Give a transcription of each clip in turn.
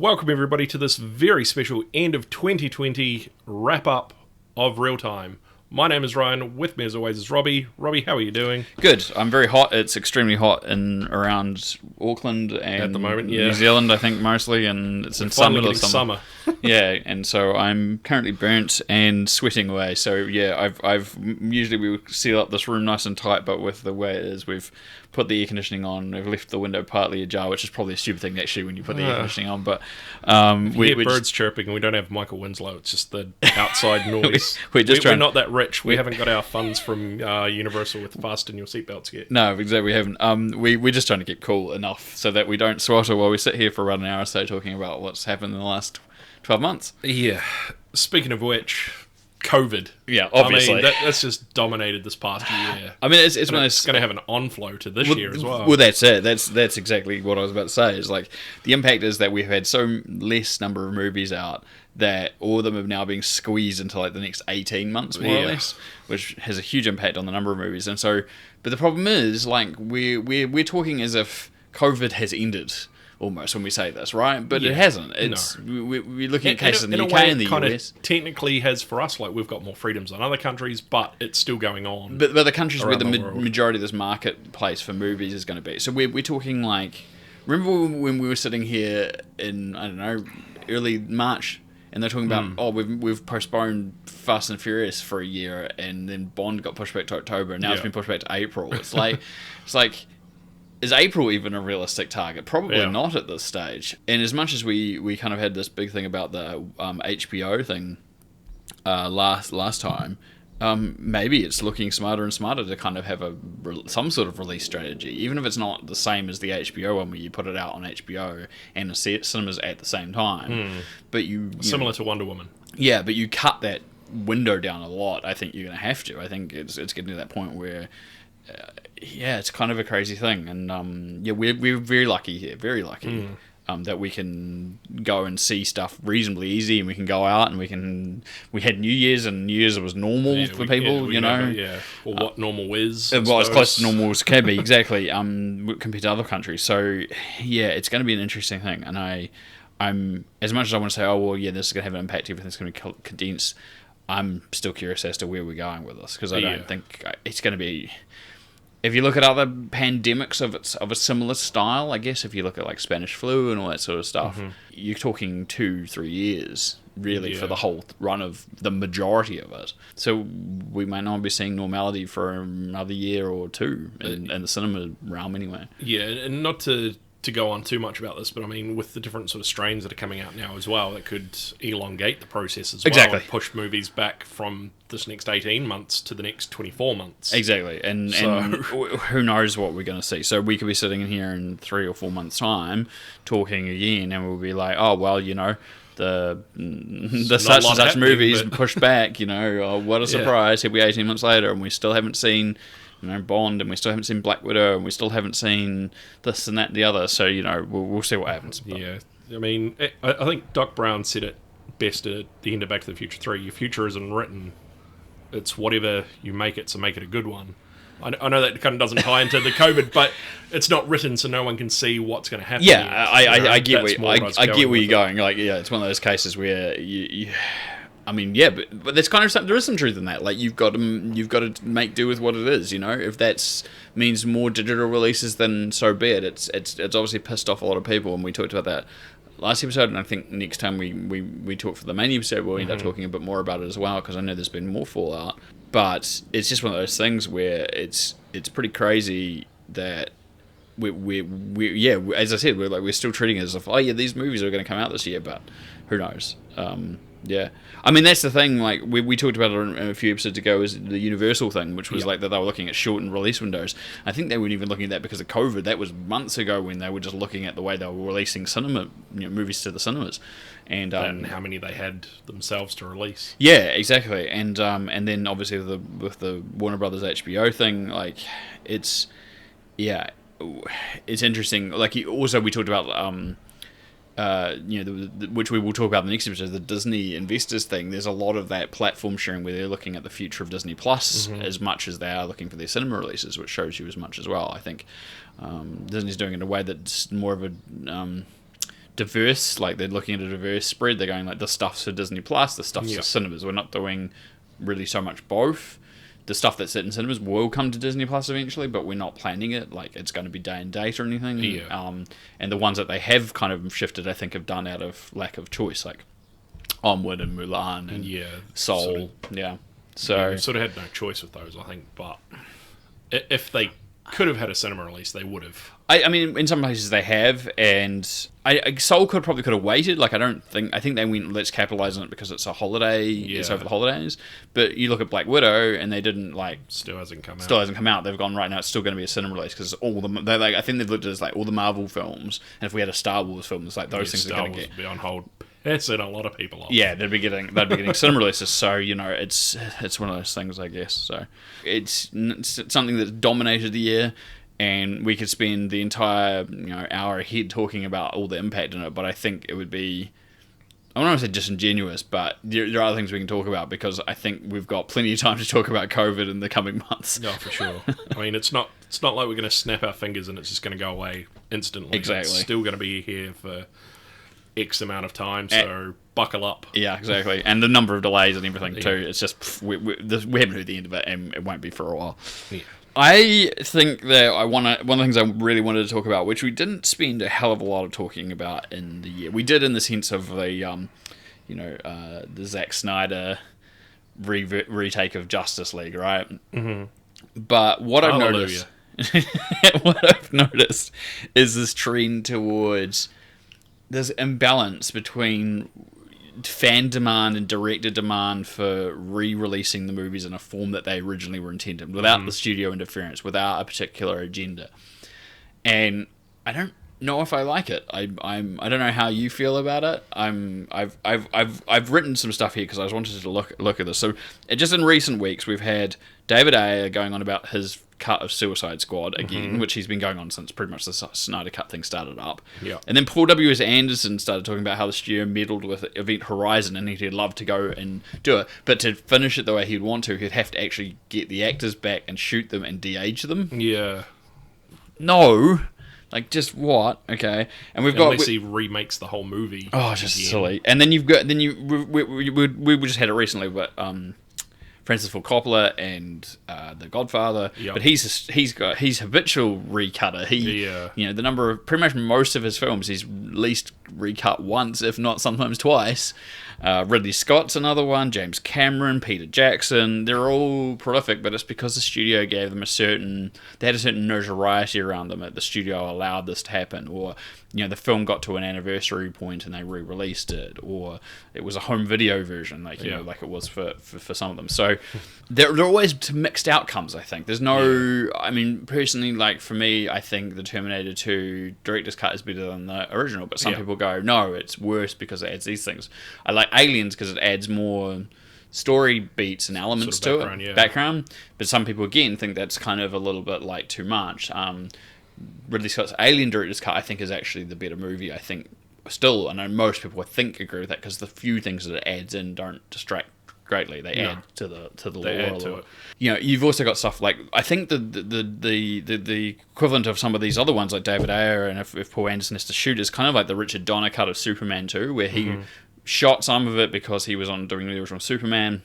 welcome everybody to this very special end of 2020 wrap-up of Real Time. My name is Ryan, with me as always is Robbie. Robbie, how are you doing? Good. I'm very hot. It's extremely hot in around Auckland and at the moment, yeah. New Zealand, I think, mostly, and it's in summer. Yeah, and so I'm currently burnt and sweating away. So yeah, I've usually we would seal up this room nice and tight, but with the way it is, we've put the air conditioning on. We've left the window partly ajar, which is probably a stupid thing actually when you put the air conditioning on. But we hear birds chirping, and we don't have Michael Winslow. It's just the outside noise. we're not that rich. We haven't got our funds from Universal with fasten your seatbelts yet. No, exactly. We haven't. We're just trying to get cool enough so that we don't swelter while we sit here for around an hour or so talking about what's happened in the last 12 months. Yeah. Speaking of which, COVID. Yeah, obviously. I mean, that's just dominated this past year. I mean, it's going to have an onflow to this year as well. Well, that's it. That's exactly what I was about to say. Is like the impact is that we've had so less number of movies out that all of them are now being squeezed into like the next 18 months, more or less, which has a huge impact on the number of movies. And so, but the problem is, like, we're talking as if COVID has ended. Almost when we say this, right? But it hasn't. It's we're looking at cases in the UK and the US. Technically has for us, like, we've got more freedoms than other countries, but it's still going on. But the countries where the majority of this marketplace for movies is going to be. So we're talking like, remember when we were sitting here in, I don't know, early March, and they're talking about, we've postponed Fast and Furious for a year, and then Bond got pushed back to October, and now it's been pushed back to April. It's like is April even a realistic target? Probably not at this stage. And as much as we kind of had this big thing about the HBO thing last time, maybe it's looking smarter and smarter to kind of have some sort of release strategy, even if it's not the same as the HBO one where you put it out on HBO and the cinemas at the same time. But similar to Wonder Woman. Yeah, but you cut that window down a lot. I think you're going to have to. I think it's getting to that point where... it's kind of a crazy thing, and we're very lucky here, that we can go and see stuff reasonably easy, and we can go out and we had New Year's, and New Year's was normal for people, or what normal is. Well, as close to normal as can be, exactly, compared to other countries. So it's going to be an interesting thing, and I'm as much as I want to say, this is going to have an impact, everything's going to be condensed. I'm still curious as to where we're going with this, because I don't think it's going to be. If you look at other pandemics of a similar style, I guess if you look at like Spanish flu and all that sort of stuff, you're talking 2-3 years really for the whole run of the majority of it. So we may not be seeing normality for another year or two in the cinema realm anyway. Yeah, and not to go on too much about this, but I mean, with the different sort of strains that are coming out now as well, that could elongate the process as well, and push movies back from this next 18 months to the next 24 months. Exactly, and who knows what we're going to see. So we could be sitting in here in 3 or 4 months' time talking again, and we'll be like, the such and such movies pushed back, what a surprise, here we 18 months later, and we still haven't seen Bond, and we still haven't seen Black Widow, and we still haven't seen this and that and the other, so, we'll see what happens. But. Yeah, I mean, I think Doc Brown said it best at the end of Back to the Future 3, your future isn't written, it's whatever you make it, so make it a good one. I know that kind of doesn't tie into the COVID, but it's not written so no one can see what's going to happen. Yeah, I get where you're going. Like, it's one of those cases where I mean, but there's kind of there is some truth in that. Like, you've got to make do with what it is. If that means more digital releases, then so be it. It's obviously pissed off a lot of people, and we talked about that last episode. And I think next time we talk for the main episode, we'll end up talking a bit more about it as well, because I know there's been more fallout. But it's just one of those things where it's pretty crazy that we as I said, we're still treating it as if these movies are going to come out this year, but who knows. I mean, that's the thing, like, we talked about it a few episodes ago, is the Universal thing, which was like that they were looking at shortened release windows. I think they weren't even looking at that because of COVID. That was months ago, when they were just looking at the way they were releasing cinema, movies to the cinemas. And how many they had themselves to release. Yeah, exactly. And then obviously with the Warner Brothers HBO thing, like, it's interesting. Like, also we talked about which we will talk about in the next episode, the Disney investors thing. There's a lot of that platform sharing where they're looking at the future of Disney Plus as much as they are looking for their cinema releases, which shows you as much as well. I think Disney's doing it in a way that's more of a diverse, like they're looking at a diverse spread. They're going like, the stuff's for Disney Plus, the stuff's for cinemas. We're not doing really so much both. The stuff that's set in cinemas will come to Disney Plus eventually, but we're not planning it like it's going to be day and date or anything. And the ones that they have kind of shifted, I think, have done out of lack of choice, like Onward and Mulan and Soul. So we sort of had no choice with those, I think. But if they could have had a cinema release, they would have. I mean, in some places they have, and Soul could have waited. Like, I think they went, let's capitalize on it because it's a holiday. It's over the holidays. But you look at Black Widow, and they didn't still hasn't come out. They've gone, right now it's still going to be a cinema release because I think they've looked at it as like all the Marvel films, and if we had a Star Wars film, it's like those things are going to get be on hold. It's set a lot of people off. Yeah, they'd be getting cinema releases. So it's one of those things, I guess. So it's something that's dominated the year. And we could spend the entire hour ahead talking about all the impact in it, but I think it would be, I don't want to say disingenuous, but there are other things we can talk about because I think we've got plenty of time to talk about COVID in the coming months. No, for sure. I mean, it's not like we're going to snap our fingers and it's just going to go away instantly. Exactly. It's still going to be here for X amount of time, so buckle up. Yeah, exactly. And the number of delays and everything too. It's just we haven't heard the end of it, and it won't be for a while. Yeah. I think that one of the things I really wanted to talk about, which we didn't spend a hell of a lot of talking about in the year. We did in the sense of the Zack Snyder retake of Justice League, right? Mm-hmm. But what I've noticed is this trend towards this imbalance between fan demand and director demand for re-releasing the movies in a form that they originally were intended, without the studio interference, without a particular agenda. And I don't know if I like it. I don't know how you feel about it. I've written some stuff here because I wanted to look at this. So just in recent weeks, we've had David Ayer going on about his cut of Suicide Squad again, which he's been going on since pretty much the Snyder Cut thing started up. Yeah. And then Paul W.S. Anderson started talking about how the studio meddled with Event Horizon and he'd love to go and do it. But to finish it the way he'd want to, he'd have to actually get the actors back and shoot them and de-age them. Yeah. No. Like, just what? Okay. And unless he remakes the whole movie. Oh, just silly. And then we just had it recently, but Francis Ford Coppola and The Godfather, but he's habitual recutter. The number of pretty much most of his films he's at least recut once, if not sometimes twice. Ridley Scott's another one. James Cameron, Peter Jackson. They're all prolific, but it's because the studio gave them they had a certain notoriety around them. The studio allowed this to happen, or the film got to an anniversary point and they re-released it, or it was a home video version, like it was for some of them. So they're always mixed outcomes. I think there's no. I mean, personally, like for me, I think the Terminator 2 director's cut is better than the original, but some people go, no, it's worse because it adds these things. I like Aliens because it adds more story beats and elements to it, background. But some people again think that's kind of a little bit like too much. Ridley Scott's Alien director's cut, I think, is actually the better movie. I think still, I know most people agree with that because the few things that it adds in don't distract greatly. They add to the lore. Add to it. You've also got stuff like, I think the equivalent of some of these other ones like David Ayer, and if Paul Anderson has to shoot, is kind of like the Richard Donner cut of Superman 2, where he shot some of it because he was on doing the original Superman,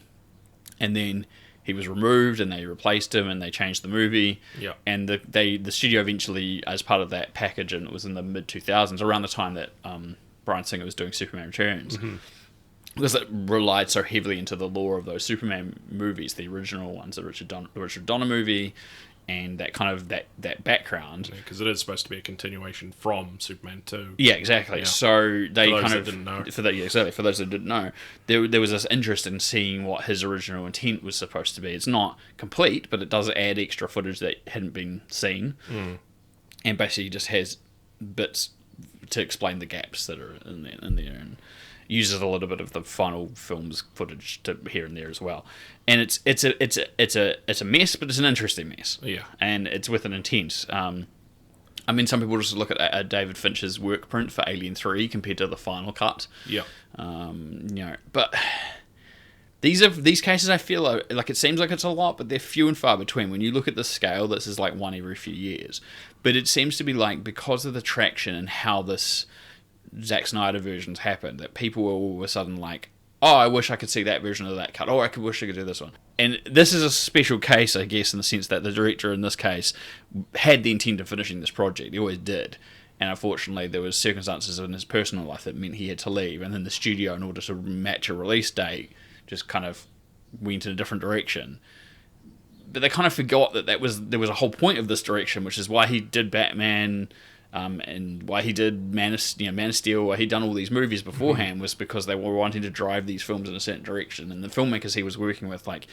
and then he was removed and they replaced him and they changed the movie. Yeah. And the studio eventually, as part of that package, and it was in the mid-2000s, around the time that Bryan Singer was doing Superman Returns, because it relied so heavily into the lore of those Superman movies, the original ones, the Richard Donner movie, and that kind of that background. Because it is supposed to be a continuation from Superman 2. Yeah, exactly. Yeah. So they for those kind that of didn't know. For those that didn't know, there was this interest in seeing what his original intent was supposed to be. It's not complete, but it does add extra footage that hadn't been seen, and basically just has bits to explain the gaps that are in there and uses a little bit of the final film's footage to here and there as well. And it's a mess, but it's an interesting mess. Yeah, and it's with an intent. I mean, some people just look at David Fincher's work print for Alien 3 compared to the final cut. Yeah, but these cases, I feel like it seems like it's a lot, but they're few and far between. When you look at the scale, this is like one every few years. But it seems to be like, because of the traction and how this Zack Snyder versions happened, that people were all of a sudden like, oh, I wish I could see that version of that cut. Oh, wish I could do this one. And this is a special case, I guess, in the sense that the director in this case had the intent of finishing this project. He always did. And unfortunately, there was circumstances in his personal life that meant he had to leave. And then the studio, in order to match a release date, just kind of went in a different direction. But they kind of forgot that there was a whole point of this direction, which is why he did Batman, and why he did Man of Steel, why he'd done all these movies beforehand, was because they were wanting to drive these films in a certain direction. And the filmmakers he was working with, like,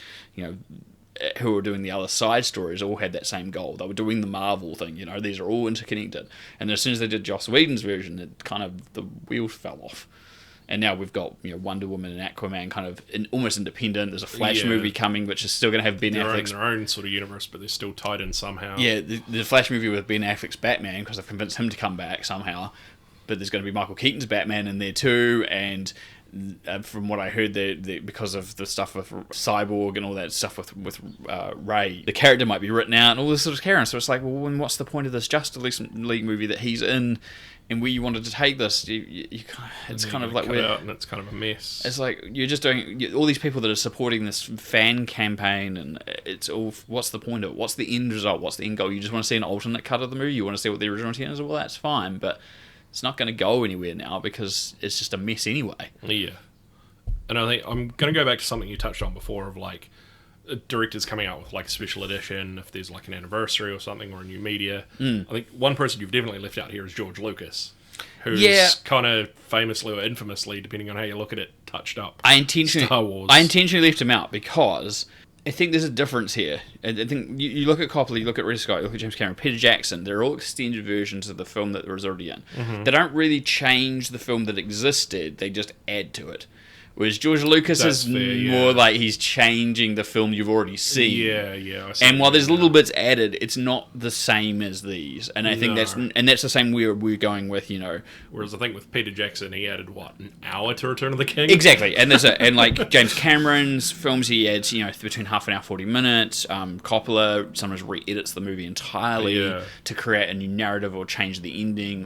who were doing the other side stories, all had that same goal. They were doing the Marvel thing, these are all interconnected. And as soon as they did Joss Whedon's version, it kind of, the wheels fell off. And now we've got Wonder Woman and Aquaman kind of almost independent. There's a Flash movie coming, which is still going to have Ben Affleck's... Their own sort of universe, but they're still tied in somehow. Yeah, the Flash movie with Ben Affleck's Batman, because I've convinced him to come back somehow. But there's going to be Michael Keaton's Batman in there too, and from what I heard, because of the stuff with Cyborg and all that stuff with Ray, the character might be written out and all this sort of carry. So it's like, well, then what's the point of this Justice League movie that he's in? And where you wanted to take this, it's kind of like and it's kind of a mess. It's like you're just doing all these people that are supporting this fan campaign, and it's all. What's the point of it? What's the end result? What's the end goal? You just want to see an alternate cut of the movie. You want to see what the original intent is. Well, that's fine, but it's not going to go anywhere now because it's just a mess anyway. Yeah, and I think I'm going to go back to something you touched on before of like directors coming out with like a special edition if there's like an anniversary or something, or a new media. I think one person you've definitely left out here is George Lucas, who's kind of famously or infamously, depending on how you look at it, touched up Star Wars. I intentionally left him out because I think there's a difference here. I think you look at Coppola, you look at Ridley Scott, you look at James Cameron, Peter Jackson, they're all extended versions of the film that was already in. They don't really change the film that existed, they just add to it. Whereas George Lucas is more like he's changing the film you've already seen. Yeah. And while there's little bits added, it's not the same as these. And I think that's the same we're going with, Whereas I think with Peter Jackson, he added an hour to Return of the King. Exactly, and and like James Cameron's films, he adds between half an hour, 40 minutes. Coppola sometimes re-edits the movie entirely to create a new narrative or change the ending,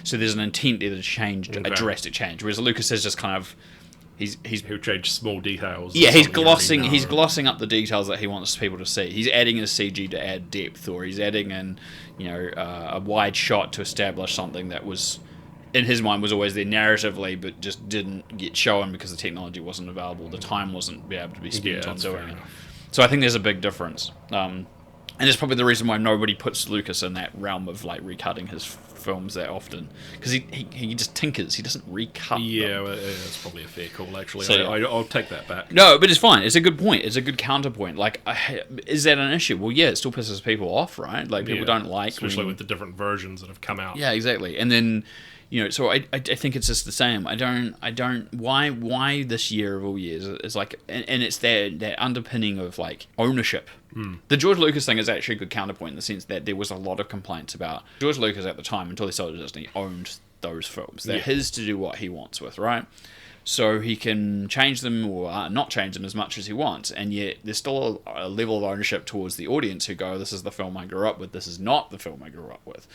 so there's an intent there to change a drastic change. Whereas Lucas is just kind of. He'll change small details. Yeah, he's glossing up the details that he wants people to see. He's adding in a CG to add depth, or he's adding in, a wide shot to establish something that was, in his mind, was always there narratively, but just didn't get shown because the technology wasn't available. The time wasn't able to be spent on doing it. So I think there's a big difference. And it's probably the reason why nobody puts Lucas in that realm of like recutting his films that often, because he just tinkers. He doesn't recut them. Well, that's probably a fair call, actually. So, I'll take that back. No, but it's fine. It's a good point. It's a good counterpoint. Like, is that an issue? Well, yeah, it still pisses people off, right? Like, people don't like... Especially with the different versions that have come out. Yeah, exactly. And then... so I think it's just the same. Why this year of all years? It's like, and it's that underpinning of like ownership. The George Lucas thing is actually a good counterpoint in the sense that there was a lot of complaints about George Lucas at the time, until he sold to Disney, owned those films. They're his to do what he wants with, right? So he can change them or not change them as much as he wants, and yet there's still a level of ownership towards the audience who go, this is the film I grew up with, this is not the film I grew up with.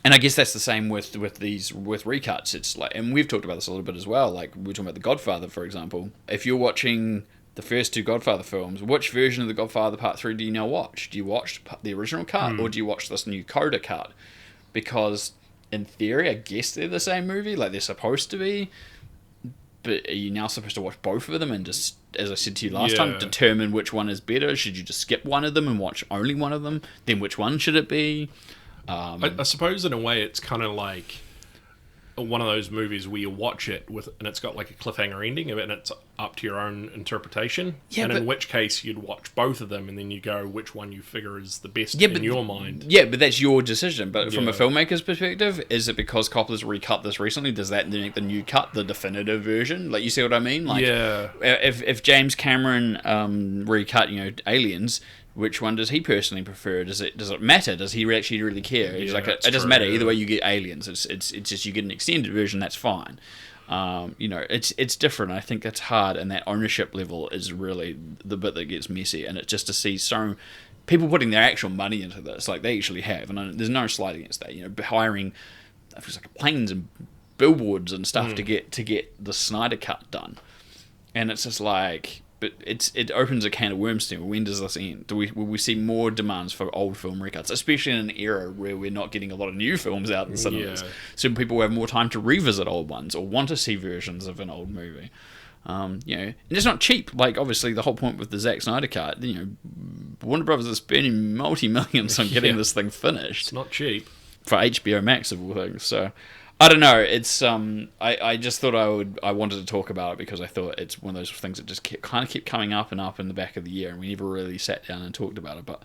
And I guess that's the same with recuts. It's like, and we've talked about this a little bit as well. Like we're talking about The Godfather, for example. If you're watching the first two Godfather films, which version of The Godfather Part 3 do you now watch? Do you watch the original cut or do you watch this new Coda cut? Because in theory, I guess they're the same movie, like they're supposed to be. But are you now supposed to watch both of them and just, as I said to you last time, determine which one is better? Should you just skip one of them and watch only one of them? Then which one should it be? I suppose in a way it's kind of like one of those movies where you watch it and it's got like a cliffhanger ending of it, and it's up to your own interpretation. In which case you'd watch both of them and then you go which one you figure is the best in your mind. Yeah, but that's your decision. But from a filmmaker's perspective, is it because Coppola's recut this recently? Does that make the new cut the definitive version? Like, you see what I mean? Like, if James Cameron recut, Aliens, which one does he personally prefer? Does it matter? Does he actually really care? He's like, it doesn't matter. Either way, you get Aliens. It's just you get an extended version. That's fine. It's different. I think that's hard, and that ownership level is really the bit that gets messy. And it's just to see so people putting their actual money into this, like they actually have, and there's no slight against that. Hiring it feels like planes and billboards and stuff to get the Snyder cut done, and it's just like, but it opens a can of worms to me. When does this end? Will we see more demands for old film recuts, especially in an era where we're not getting a lot of new films out in cinemas? So people will have more time to revisit old ones or want to see versions of an old movie. And it's not cheap. Like, obviously, the whole point with the Zack Snyder cut, Warner Brothers is spending multi-millions on getting this thing finished. It's not cheap for HBO Max of all things. So I don't know. It's I just thought I wanted to talk about it because I thought it's one of those things that just kept coming up and up in the back of the year, and we never really sat down and talked about it. But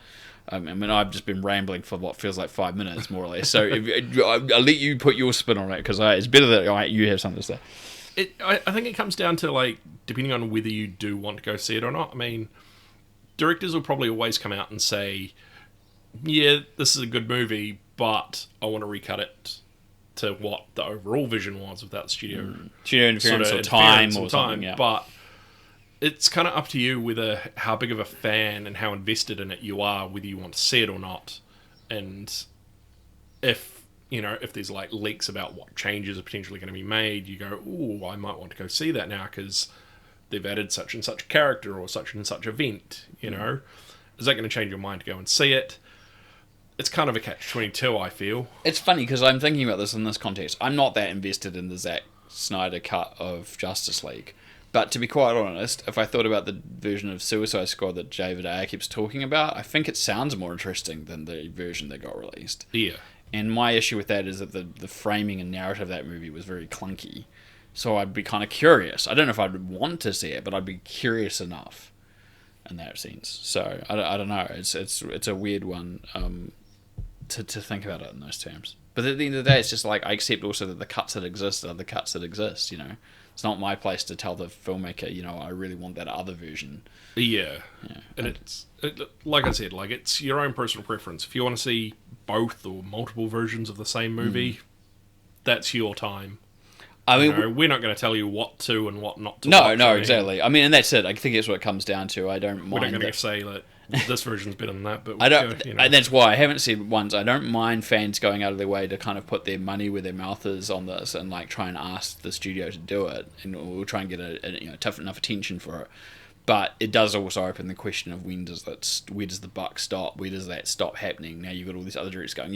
I mean, I've just been rambling for what feels like 5 minutes, more or less. So I'll let you put your spin on it, because it's better that you have something to say. I think it comes down to, like, depending on whether you do want to go see it or not. I mean, directors will probably always come out and say, yeah, this is a good movie, but I want to recut it to what the overall vision was without studio interference or time or something. Yeah. But it's kind of up to you whether how big of a fan and how invested in it you are, whether you want to see it or not. And if there's like leaks about what changes are potentially going to be made, you go, ooh, I might want to go see that now because they've added such and such character or such and such event, Is that going to change your mind to go and see it? It's kind of a catch-22, I feel. It's funny because I'm thinking about this in this context. I'm not that invested in the Zack Snyder cut of Justice League. But to be quite honest, if I thought about the version of Suicide Squad that David Ayer keeps talking about, I think it sounds more interesting than the version that got released. Yeah. And my issue with that is that the framing and narrative of that movie was very clunky. So I'd be kind of curious. I don't know if I'd want to see it, but I'd be curious enough in that sense. So I don't know. It's a weird one to think about it in those terms. But at the end of the day, it's just like, I accept also that the cuts that exist are the cuts that exist, It's not my place to tell the filmmaker, I really want that other version. Yeah. And it's like I said, like, it's your own personal preference. If you want to see both or multiple versions of the same movie, that's your time. I mean, we're not going to tell you what to and what not to. No, exactly. I mean, and that's it. I think it's what it comes down to. I don't mind. We're not going to say that this version's better than that, but I don't. And that's why I haven't said once. I don't mind fans going out of their way to kind of put their money where their mouth is on this and like try and ask the studio to do it, and we'll try and get tough enough attention for it. But it does also open the question of where does the buck stop? Where does that stop happening? Now you've got all these other directors going,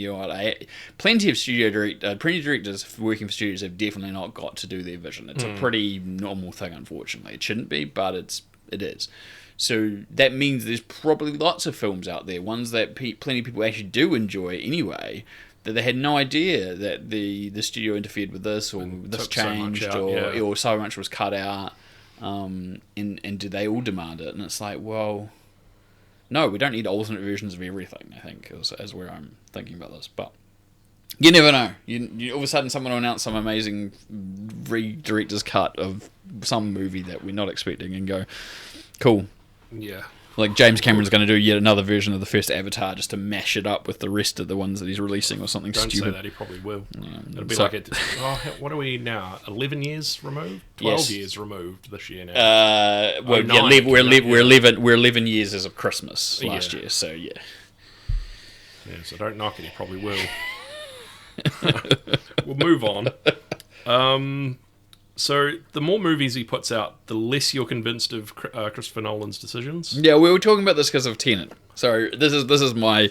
plenty of directors working for studios have definitely not got to do their vision. It's a pretty normal thing, unfortunately. It shouldn't be, but it is. So that means there's probably lots of films out there, ones that plenty of people actually do enjoy anyway, that they had no idea that the studio interfered with this, or this changed, or so much was cut out. And do they all demand it? And it's like, well, no, we don't need alternate versions of everything, I think, is where I'm thinking about this. But you never know. You all of a sudden someone will announce some amazing director's cut of some movie that we're not expecting and go, cool. Yeah. Like James Cameron's going to do yet another version of the first Avatar just to mash it up with the rest of the ones that he's releasing or something stupid. Don't say that, he probably will. Yeah. It'll be like, what are we now? 11 years removed? 12 years removed this year now. We're 11 years as of Christmas last year, so yeah. Yeah, so don't knock it, he probably will. We'll move on. So the more movies he puts out, the less you're convinced of Christopher Nolan's decisions. Yeah, we were talking about this because of Tenet. So this is my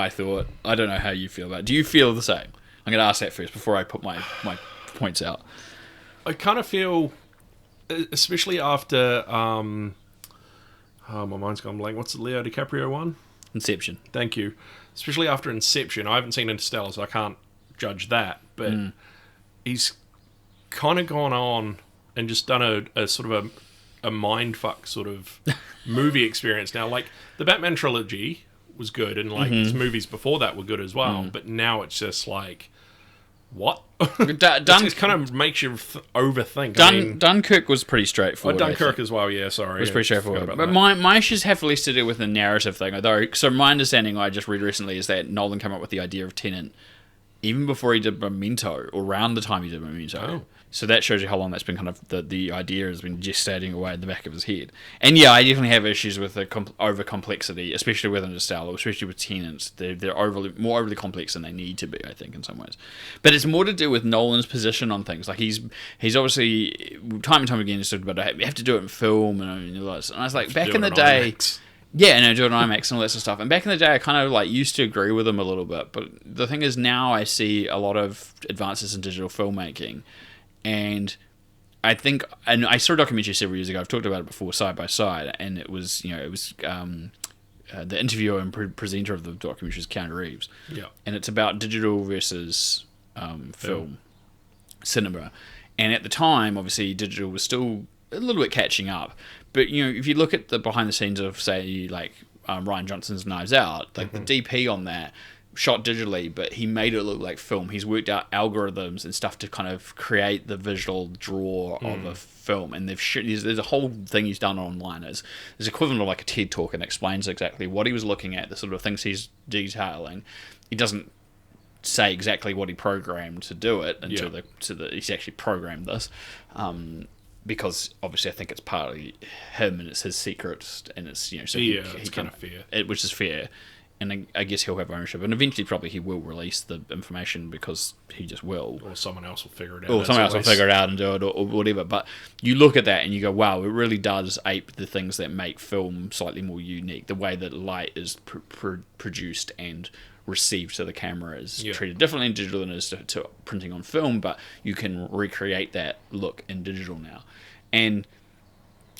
thought. I don't know how you feel about it. Do you feel the same? I'm going to ask that first before I put my points out. I kind of feel, especially after my mind's gone blank. What's the Leo DiCaprio one? Inception. Thank you. Especially after Inception. I haven't seen Interstellar, so I can't judge that. But he's kind of gone on and just done a sort of a mindfuck sort of movie experience now. Like, the Batman trilogy was good, and like his movies before that were good as well, but now it's just like, what? It just kind of makes you overthink. Dunkirk was pretty straightforward. Dunkirk as well, yeah, sorry. It was pretty straightforward. But my issues have less to do with the narrative thing, although, so my understanding I just read recently is that Nolan came up with the idea of Tenet even before he did Memento, or around the time he did Memento. So that shows you how long that's been kind of the idea has been gestating away in the back of his head. And yeah, I definitely have issues with the over complexity, especially with Interstellar, especially with Tenet. They're more overly complex than they need to be, I think, in some ways. But it's more to do with Nolan's position on things. Like he's obviously time and time again said about you have to do it in film and all that. And I was like, back in the day. IMAX. Yeah, and do it on IMAX and all that sort of stuff. And back in the day, I kind of like used to agree with him a little bit. But the thing is, now I see a lot of advances in digital filmmaking. And I think, and I saw a documentary several years ago. I've talked about it before, Side by Side, and it was the interviewer and presenter of the documentary is Keanu Reeves. Yeah, and it's about digital versus film, cinema. And at the time, obviously, digital was still a little bit catching up. But if you look at the behind the scenes of, say, like Rian Johnson's Knives Out, like the DP on that. Shot digitally, but he made it look like film. He's worked out algorithms and stuff to kind of create the visual draw of a film. And there's a whole thing he's done online. It's equivalent of like a TED talk and explains exactly what he was looking at, the sort of things he's detailing. He doesn't say exactly what he programmed to do it until he's actually programmed this. Because obviously I think it's partly him and it's his secret, and it's so it's kind of fair, which is fair. And I guess he'll have ownership. And eventually probably he will release the information because he just will. Or someone else will figure it out. Or someone else will figure it out and do it or whatever. But you look at that and you go, wow, it really does ape the things that make film slightly more unique. The way that light is produced and received to the camera is treated differently in digital than it is to printing on film. But you can recreate that look in digital now. And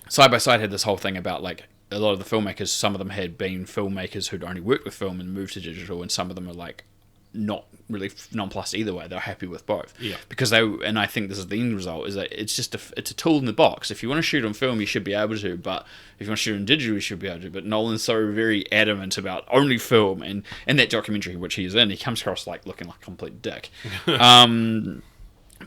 Side by Side had this whole thing about like, a lot of the filmmakers, some of them had been filmmakers who'd only worked with film and moved to digital, and some of them are like not really nonplussed either way. They're happy with both. Yeah. Because and I think this is the end result, is that it's just it's a tool in the box. If you want to shoot on film, you should be able to, but if you want to shoot on digital, you should be able to. But Nolan's so very adamant about only film, and in that documentary which he is in, he comes across like looking like a complete dick.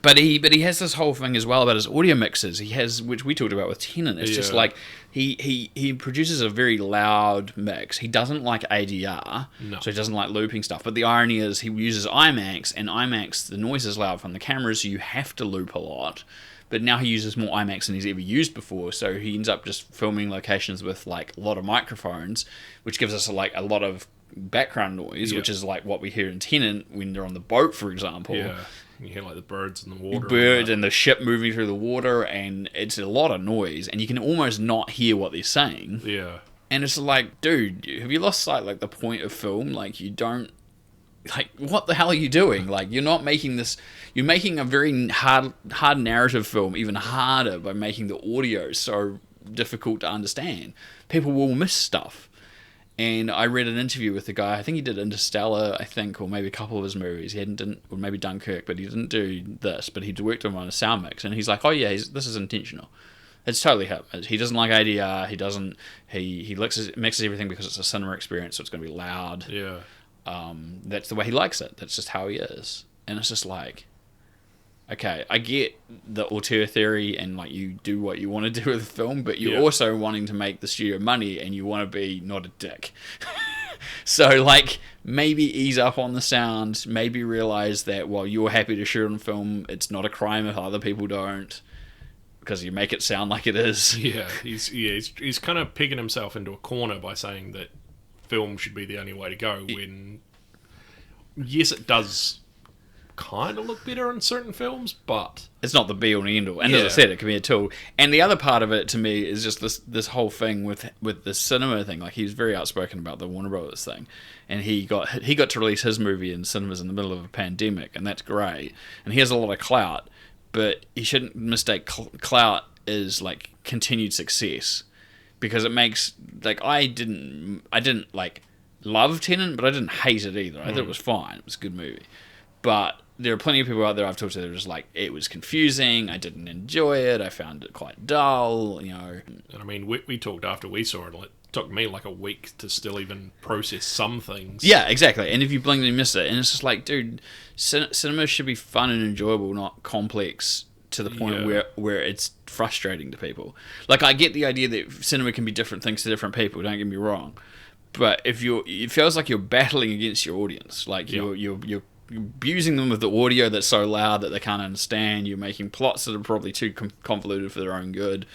But he has this whole thing as well about his audio mixes. He has, which we talked about with Tenet. It's just like he produces a very loud mix. He doesn't like ADR, so he doesn't like looping stuff. But the irony is he uses IMAX, and IMAX, the noise is loud from the cameras, so you have to loop a lot. But now he uses more IMAX than he's ever used before, so he ends up just filming locations with like a lot of microphones, which gives us like a lot of background noise, which is like what we hear in Tenet when they're on the boat, for example. Yeah. You hear like the birds in the water. Birds and the ship moving through the water, and it's a lot of noise, and you can almost not hear what they're saying. Yeah. And it's like, dude, have you lost sight, like, the point of film? Like, you don't... Like, what the hell are you doing? Like, you're not making this... You're making a very hard narrative film even harder by making the audio so difficult to understand. People will miss stuff. And I read an interview with the guy, I think he did Interstellar, or maybe a couple of his movies. He or maybe Dunkirk, but he didn't do this, but he'd worked on a sound mix. And he's like, oh yeah, this is intentional. It's totally him. He doesn't like ADR, he mixes everything because it's a cinema experience, so it's going to be loud. Yeah. That's the way he likes it. That's just how he is. And it's just like, okay, I get the auteur theory and like you do what you want to do with the film, but you're also wanting to make the studio money and you want to be not a dick. So like maybe ease up on the sound, maybe realize that while you're happy to shoot on film, it's not a crime if other people don't, because you make it sound like it is. Yeah, he's kind of picking himself into a corner by saying that film should be the only way to go when yes, it does kind of look better in certain films, but it's not the be all and end all. And as I said, it can be a tool. And the other part of it to me is just this whole thing with the cinema thing. Like, he's very outspoken about the Warner Brothers thing, and he got to release his movie in cinemas in the middle of a pandemic, and that's great. And he has a lot of clout, but he shouldn't mistake clout as like continued success, because it makes like I didn't like love Tenet, but I didn't hate it either. I thought it was fine. It was a good movie, but there are plenty of people out there I've talked to that are just like, it was confusing, I didn't enjoy it, I found it quite dull, And I mean, we talked after we saw it, it took me like a week to still even process some things. Yeah, exactly. And if you blink, you miss it. And it's just like, dude, cinema should be fun and enjoyable, not complex to the point where it's frustrating to people. Like, I get the idea that cinema can be different things to different people, don't get me wrong. But it feels like you're battling against your audience. Like, you're abusing them with the audio that's so loud that they can't understand. You're making plots that are probably too convoluted for their own good.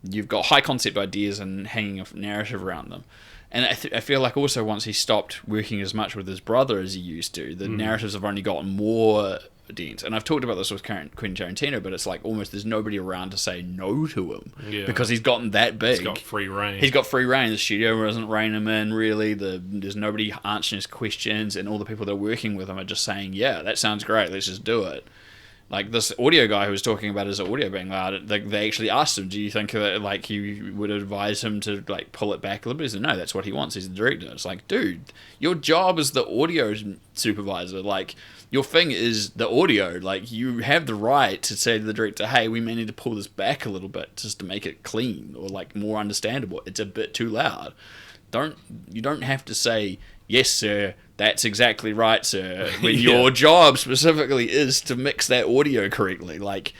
You've got high concept ideas and hanging a narrative around them. And I feel like also once he stopped working as much with his brother as he used to, the narratives have only gotten more dense. And I've talked about this with Quentin Tarantino, but it's like almost there's nobody around to say no to him because he's gotten that big. He's got free reign. The studio doesn't rein him in really. There's nobody answering his questions, and all the people that are working with him are just saying, "Yeah, that sounds great. Let's just do it." Like this audio guy who was talking about his audio being loud, they actually asked him, "Do you think that like you would advise him to like pull it back a little bit?" He said, "No, that's what he wants. He's the director." It's like, dude, your job is the audio supervisor. Like your thing is the audio. Like you have the right to say to the director, "Hey, we may need to pull this back a little bit just to make it clean or like more understandable. It's a bit too loud." You don't have to say, "Yes, sir, that's exactly right, sir," when your job specifically is to mix that audio correctly. Like,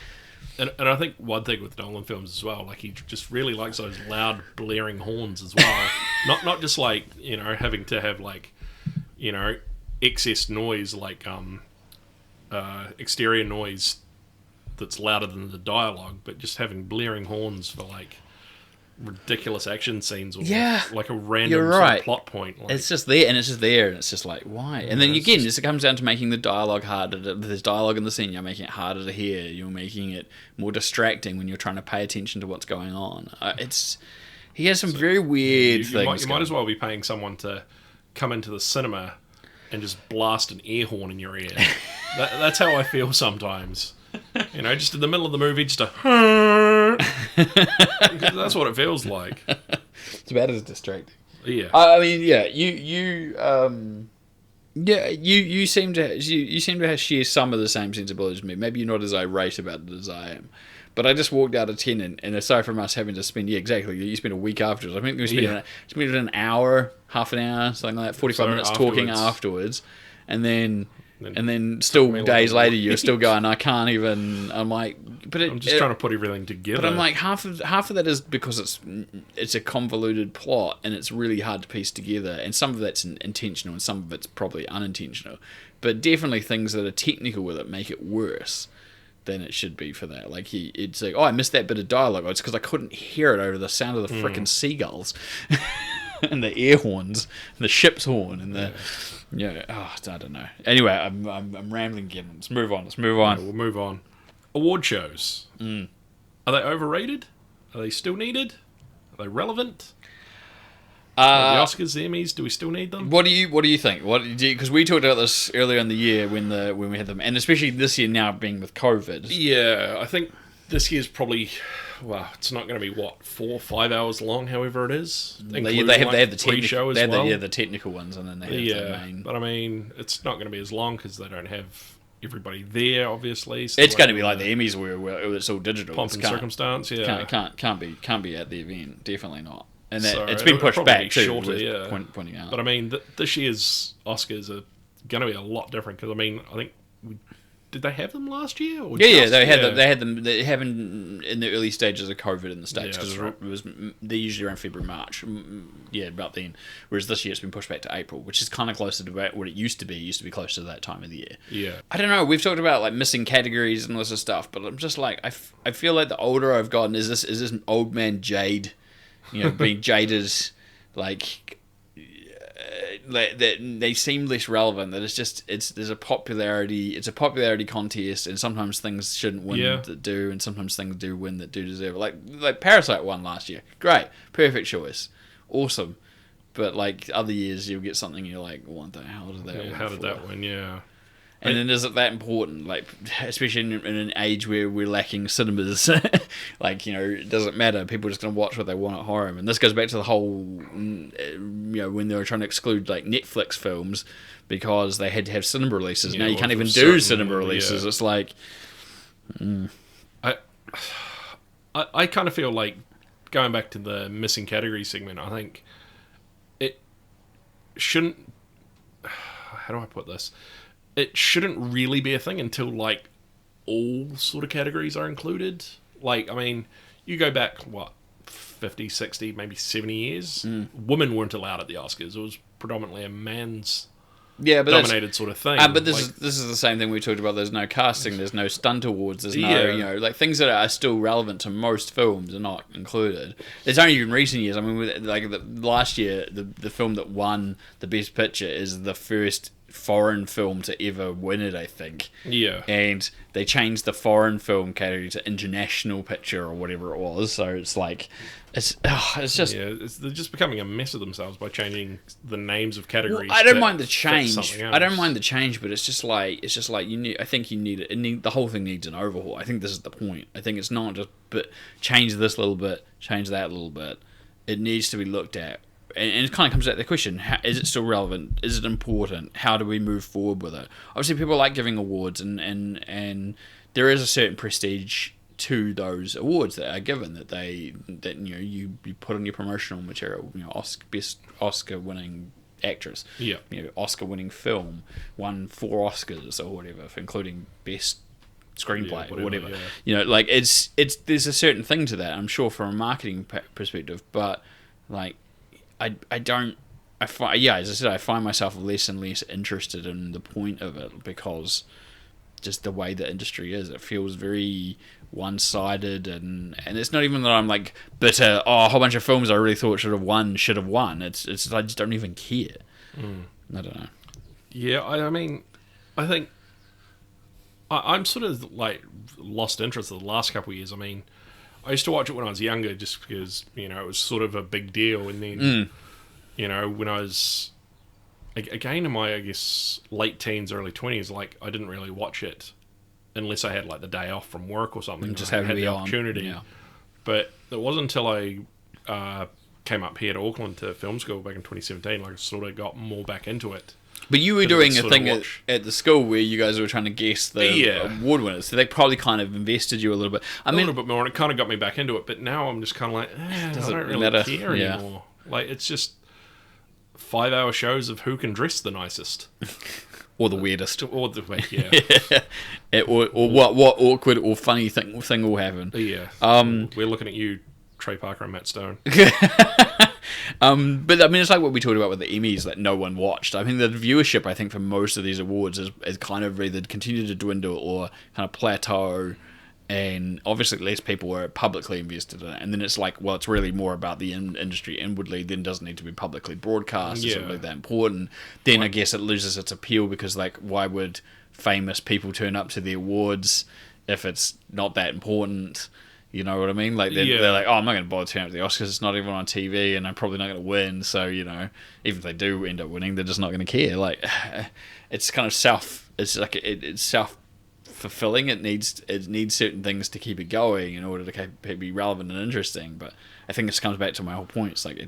and I think one thing with Nolan films as well, like he just really likes those loud blaring horns as well. not just like, you know, having to have like, you know, excess noise like exterior noise that's louder than the dialogue, but just having blaring horns for like ridiculous action scenes or like a random sort of plot point. Like, it's just there, and it's just like, why? And then again, it comes down to making the dialogue harder. There's dialogue in the scene, you're making it harder to hear. You're making it more distracting when you're trying to pay attention to what's going on. He has some very weird things. You might as well be paying someone to come into the cinema and just blast an air horn in your ear. That's how I feel sometimes. You know, just in the middle of the movie, just that's what it feels like. It's about as distracting. Yeah. I mean, yeah, you seem to share some of the same sensibilities as me. Maybe you're not as irate about it as I am. But I just walked out of Tenet, and aside from us having to spend, you spent a week afterwards. I think we spent an hour, half an hour, something like that, 45 minutes talking afterwards, and then still days later you're still going, I can't even. I'm like, I'm just trying to put everything together. But I'm like, half of that is because it's a convoluted plot and it's really hard to piece together, and some of that's intentional and some of it's probably unintentional. But definitely things that are technical with it make it worse than it should be for that. Like it's like, oh, I missed that bit of dialogue. Oh, it's because I couldn't hear it over the sound of the frickin' seagulls. And the air horns, and the ship's horn, and the I don't know. Anyway, I'm rambling again. Let's move on. Yeah, we'll move on. Award shows. Are they overrated? Are they still needed? Are they relevant? The Oscars, the Emmys, do we still need them? What do you think? Because we talked about this earlier in the year when we had them, and especially this year now being with COVID. Yeah, I think this year's probably. Well, it's not going to be 4 or 5 hours long, however it is. They have the pre-show as well. The technical ones, and then they have the main. But I mean, it's not going to be as long because they don't have everybody there. Obviously, so it's going to be like the Emmys, where it's all digital. Pomp and circumstance. Yeah, can't be at the event. Definitely not. And it's been pushed back too. Shorter, pointing out. But I mean, this year's Oscars are going to be a lot different because I mean, I think. Did they have them last year? Or they had them. They have in the early stages of COVID in the States because they're usually around February, March. Yeah, about then. Whereas this year it's been pushed back to April, which is kind of closer to what it used to be. It used to be closer to that time of the year. Yeah. I don't know. We've talked about like missing categories and all this stuff, but I'm just like I feel like the older I've gotten, is this old man jade, being jaded, like. That they seem less relevant. That there's a popularity contest, and sometimes things shouldn't win that do, and sometimes things do win that do deserve it. Like Parasite won last year, great, perfect choice, awesome. But like other years, you'll get something you're like, what the hell did that win? How did that win? Yeah. And then is it that important? Like, especially in an age where we're lacking cinemas, like, it doesn't matter. People are just going to watch what they want at home. And this goes back to the whole, when they were trying to exclude, like, Netflix films because they had to have cinema releases. Now you can't even do cinema releases. It's like... I kind of feel like, going back to the missing category segment, I think it shouldn't... How do I put this? It shouldn't really be a thing until, like, all sort of categories are included. Like, I mean, you go back, 50, 60, maybe 70 years? Women weren't allowed at the Oscars. It was predominantly a man's dominated sort of thing. But this is the same thing we talked about. There's no casting, there's no stunt awards, there's no like things that are still relevant to most films are not included. It's only in recent years. I mean, last year, the film that won the Best Picture is the first foreign film to ever win it, I think. Yeah. And they changed the foreign film category to international picture or whatever it was. So it's like, it's just... Yeah, they're just becoming a mess of themselves by changing the names of categories. Well, I don't mind the change. I don't mind the change, but it's just like you need. I think you need it. The whole thing needs an overhaul. I think this is the point. I think it's not just change this little bit, change that little bit. It needs to be looked at. And it kind of comes back to the question, is it still relevant? Is it important? How do we move forward with it? Obviously, people like giving awards, and there is a certain prestige to those awards that are given, that you put on your promotional material. Best Oscar-winning actress, Oscar-winning film, won 4 Oscars or whatever, including best screenplay or whatever. It's there's a certain thing to that, I'm sure, from a marketing perspective, but like... as I said, I find myself less and less interested in the point of it because just the way the industry is. It feels very one-sided, and it's not even that I'm like bitter, a whole bunch of films I really thought should have won. It's I just don't even care. I don't know. Yeah, I mean, I think I'm sort of like lost interest in the last couple of years. I mean, I used to watch it when I was younger just because, it was sort of a big deal. And then, when I was, again, in my, I guess, late teens, early 20s, like, I didn't really watch it unless I had, like, the day off from work or something. Just had the opportunity. Yeah. But it wasn't until I came up here to Auckland to film school back in 2017, like, I sort of got more back into it. But you were doing a thing at the school where you guys were trying to guess the award winners, so they probably kind of invested you a little bit. A little bit more, and it kind of got me back into it. But now I'm just kind of like, I don't really care anymore. Like, it's just 5-hour shows of who can dress the nicest. Or the weirdest. Or what awkward or funny thing will happen. Yeah. We're looking at you, Trey Parker and Matt Stone. But I mean, it's like what we talked about with the Emmys that no one watched. I mean, the viewership, I think, for most of these awards is kind of either continued to dwindle or kind of plateau, and obviously less people were publicly invested in it. And then it's like, well, it's really more about the industry inwardly, then doesn't need to be publicly broadcast. It's not really that important. Then I guess it loses its appeal because, like, why would famous people turn up to the awards if it's not that important? You know what I mean? Like, they're like, I'm not going to bother turning up to the Oscars. It's not even on TV, and I'm probably not going to win. So, even if they do end up winning, they're just not going to care. Like, it's kind of it's self-fulfilling. It needs certain things to keep it going in order to be relevant and interesting. But I think this comes back to my whole point. It's like,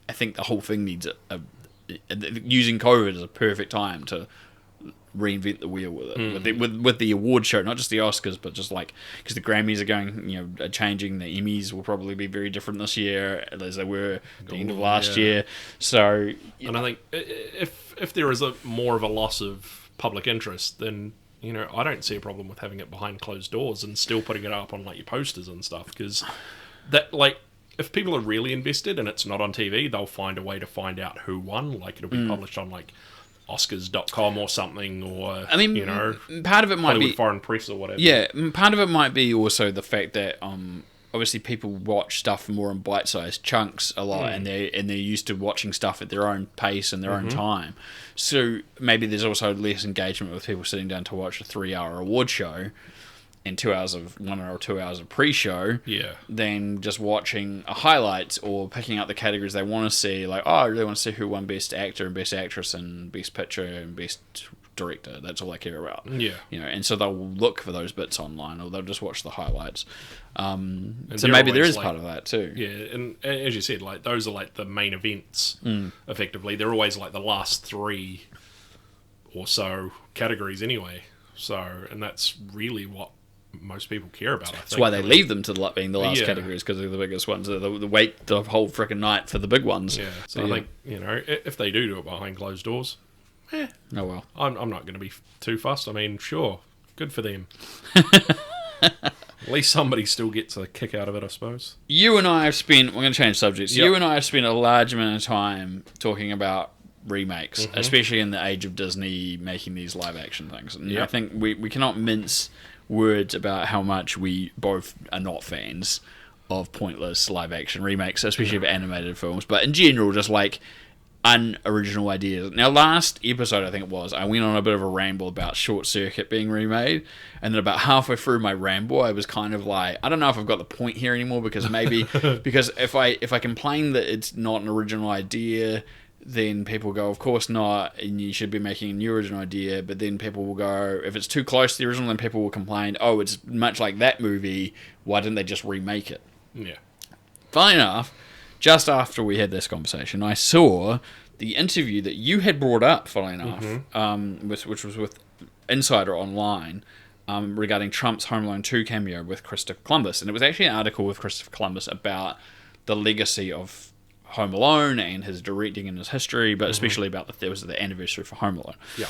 I think the whole thing needs using COVID as a perfect time to reinvent the wheel with it, with the award show, not just the Oscars, but just like, because the Grammys are changing. The Emmys will probably be very different this year as they were at the end of last year. So, and I think if there is more of a loss of public interest, then I don't see a problem with having it behind closed doors and still putting it up on like your posters and stuff, because that, like, if people are really invested and it's not on TV, they'll find a way to find out who won. Like, it'll be published on like Oscars.com or something, or I mean, part of it might Hollywood be Foreign Press or whatever. Yeah, part of it might be also the fact that obviously people watch stuff more in bite-sized chunks a lot, and they're used to watching stuff at their own pace and their own time. So maybe there's also less engagement with people sitting down to watch a 3-hour award show and 1 or 2 hours of pre-show, than just watching a highlights or picking out the categories they want to see. Like, I really want to see who won Best Actor and Best Actress and Best Picture and Best Director. That's all I care about. And so they'll look for those bits online, or they'll just watch the highlights. So maybe there is part of that too. Yeah, and as you said, like, those are like the main events. Effectively, they're always like the last 3 or so categories anyway. So, and that's really what most people care about. I think that's why they leave them to being the last categories, because they're the biggest ones. They wait the whole freaking night for the big ones. Yeah. So I think if they do it behind closed doors, oh well. I'm not going to be too fussed. I mean, sure, good for them. At least somebody still gets a kick out of it, I suppose. You and I have spent... We're going to change subjects. Yep. You and I have spent a large amount of time talking about remakes, especially in the age of Disney making these live action things. And I think we cannot mince words about how much we both are not fans of pointless live action remakes, especially of animated films, but in general, just like unoriginal ideas. Now, last episode, I think it was, I went on a bit of a ramble about Short Circuit being remade, and then about halfway through my ramble, I was kind of like, I don't know if I've got the point here anymore, because maybe, because if I complain that it's not an original idea, then people go, of course not, and you should be making a new original idea, but then people will go, if it's too close to the original, then people will complain, oh, it's much like that movie, why didn't they just remake it? Yeah. Funny enough, just after we had this conversation, I saw the interview that you had brought up, funnily enough, which was with Insider Online, regarding Trump's Home Alone 2 cameo with Christopher Columbus. And it was actually an article with Christopher Columbus about the legacy of Home Alone and his directing and his history, but especially about there was the anniversary for Home Alone. Yeah.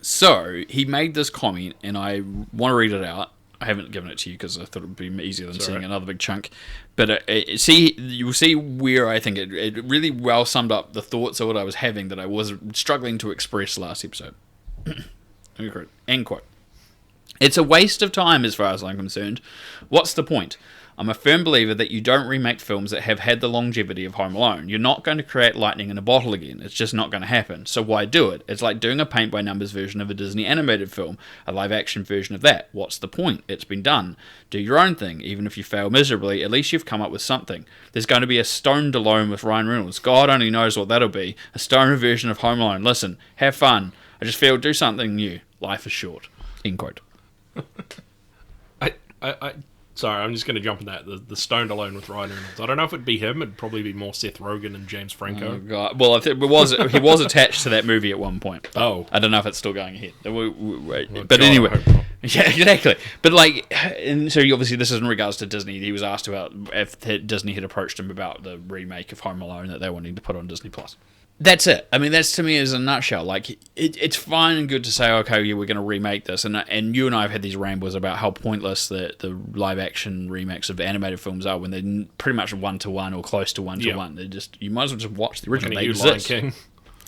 So he made this comment, and I want to read it out. I haven't given it to you because I thought it would be easier than seeing another big chunk. But you'll see where I think it really well summed up the thoughts of what I was having that I was struggling to express last episode. End quote. It's a waste of time as far as I'm concerned. What's the point? I'm a firm believer that you don't remake films that have had the longevity of Home Alone. You're not going to create lightning in a bottle again. It's just not going to happen. So why do it? It's like doing a paint-by-numbers version of a Disney animated film, a live-action version of that. What's the point? It's been done. Do your own thing. Even if you fail miserably, at least you've come up with something. There's going to be a Stoned Alone with Ryan Reynolds. God only knows what that'll be. A stoner version of Home Alone. Listen, have fun. I just feel do something new. Life is short. End quote. Sorry, I'm just going to jump in that. The Stoned Alone with Ryan Reynolds. I don't know if it'd be him. It'd probably be more Seth Rogen and James Franco. Oh, God. Well, he was attached to that movie at one point. Oh. I don't know if it's still going ahead. But anyway. Yeah, exactly. But and so obviously this is in regards to Disney. He was asked about if Disney had approached him about the remake of Home Alone that they wanted to put on Disney+. That's it. I mean, that's to me is a nutshell. Like, it's fine and good to say, okay, yeah, we're going to remake this. And you and I have had these rambles about how pointless the live-action remakes of animated films are when they're pretty much one-to-one or close to one-to-one. They're just, you might as well just watch the original. They exist.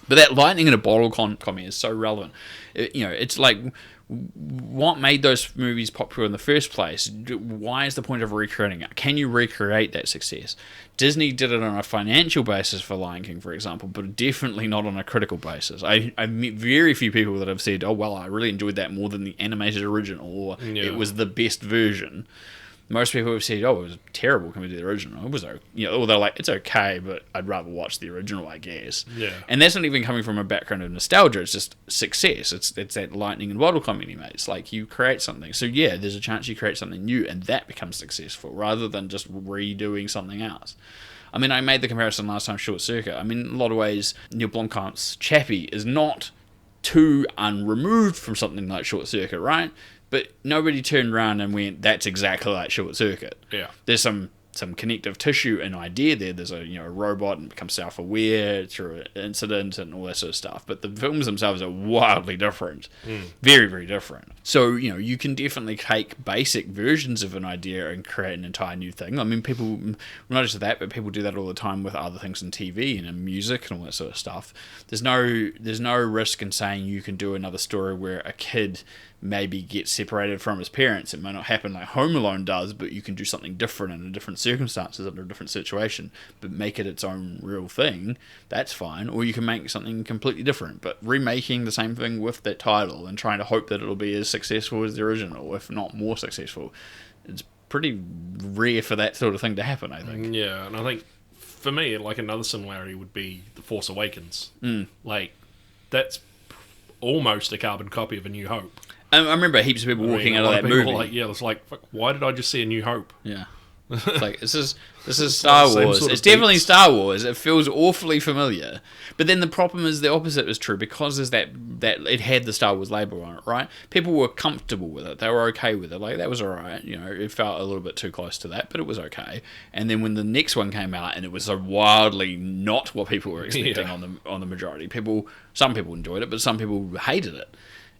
But that lightning in a bottle comment is so relevant. It's like, what made those movies popular in the first place? Why is the point of recreating it? Can you recreate that success? Disney did it on a financial basis for Lion King, for example, but definitely not on a critical basis. I met very few people that have said, oh, well, I really enjoyed that more than the animated original, or it was the best version. Most people have said, oh, it was terrible compared to the original. It was, or they're like, it's okay, but I'd rather watch the original, I guess. Yeah. And that's not even coming from a background of nostalgia. It's just success. It's that lightning and bottle comment he made. It's like you create something. So, yeah, there's a chance you create something new, and that becomes successful, rather than just redoing something else. I mean, I made the comparison last time, Short Circuit. I mean, in a lot of ways, Neil Blomkamp's Chappie is not too unremoved from something like Short Circuit, right? But nobody turned around and went, that's exactly like Short Circuit. Yeah. There's some connective tissue and idea there. There's a robot and becomes self-aware through an incident and all that sort of stuff. But the films themselves are wildly different. Very, very different. So, you can definitely take basic versions of an idea and create an entire new thing. I mean, people, not just that, but people do that all the time with other things in TV and in music and all that sort of stuff. There's no risk in saying you can do another story where a kid maybe gets separated from his parents. It may not happen like Home Alone does, but you can do something different in a different circumstances, under a different situation, but make it its own real thing. That's fine. Or you can make something completely different, but remaking the same thing with that title and trying to hope that it'll be as successful as the original, if not more successful. It's pretty rare for that sort of thing to happen, I think. Yeah, and I think for me, like, another similarity would be The Force Awakens. Like, that's almost a carbon copy of A New Hope. I remember heaps of people walking out of that movie. It's like, fuck, why did I just see A New Hope? Yeah. It's like, this is Star Wars. It's definitely Star Wars. It feels awfully familiar. But then the problem is the opposite is true, because there's that it had the Star Wars label on it, right? People were comfortable with it. They were okay with it. Like, that was alright. It felt a little bit too close to that, but it was okay. And then when the next one came out and it was so wildly not what people were expecting on the majority, some people enjoyed it, but some people hated it.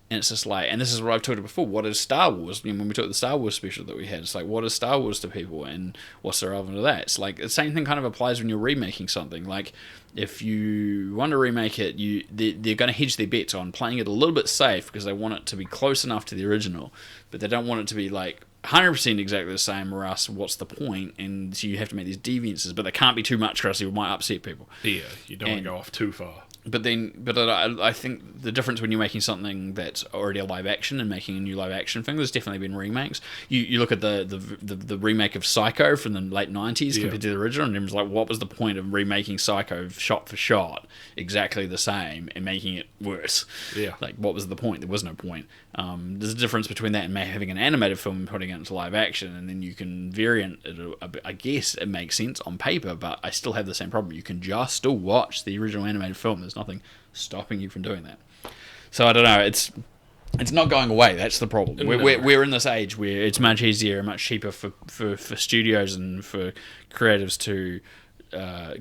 And it's just like, and this is what I've talked about before, what is Star Wars? When we took the Star Wars special that we had, it's like, what is Star Wars to people, and what's the relevance of that? It's like, the same thing kind of applies when you're remaking something. Like, if you want to remake it, they're going to hedge their bets on playing it a little bit safe, because they want it to be close enough to the original, but they don't want it to be like 100% exactly the same, or else what's the point? And so you have to make these deviances, but they can't be too much, because it might upset people. Yeah, you don't want to go off too far. But I think the difference when you're making something that's already a live action and making a new live action thing, there's definitely been remakes. You look at the remake of Psycho from the late 90s compared to the original, and it was like, what was the point of remaking Psycho shot for shot exactly the same and making it worse? Yeah. Like, what was the point? There was no point. There's a difference between that and having an animated film and putting it into live action, and then you can variant it a bit. I guess it makes sense on paper, but I still have the same problem. You can just still watch the original animated film. There's nothing stopping you from doing that. So I don't know. It's not going away. That's the problem. No. We're in this age where it's much easier and much cheaper for studios and for creatives to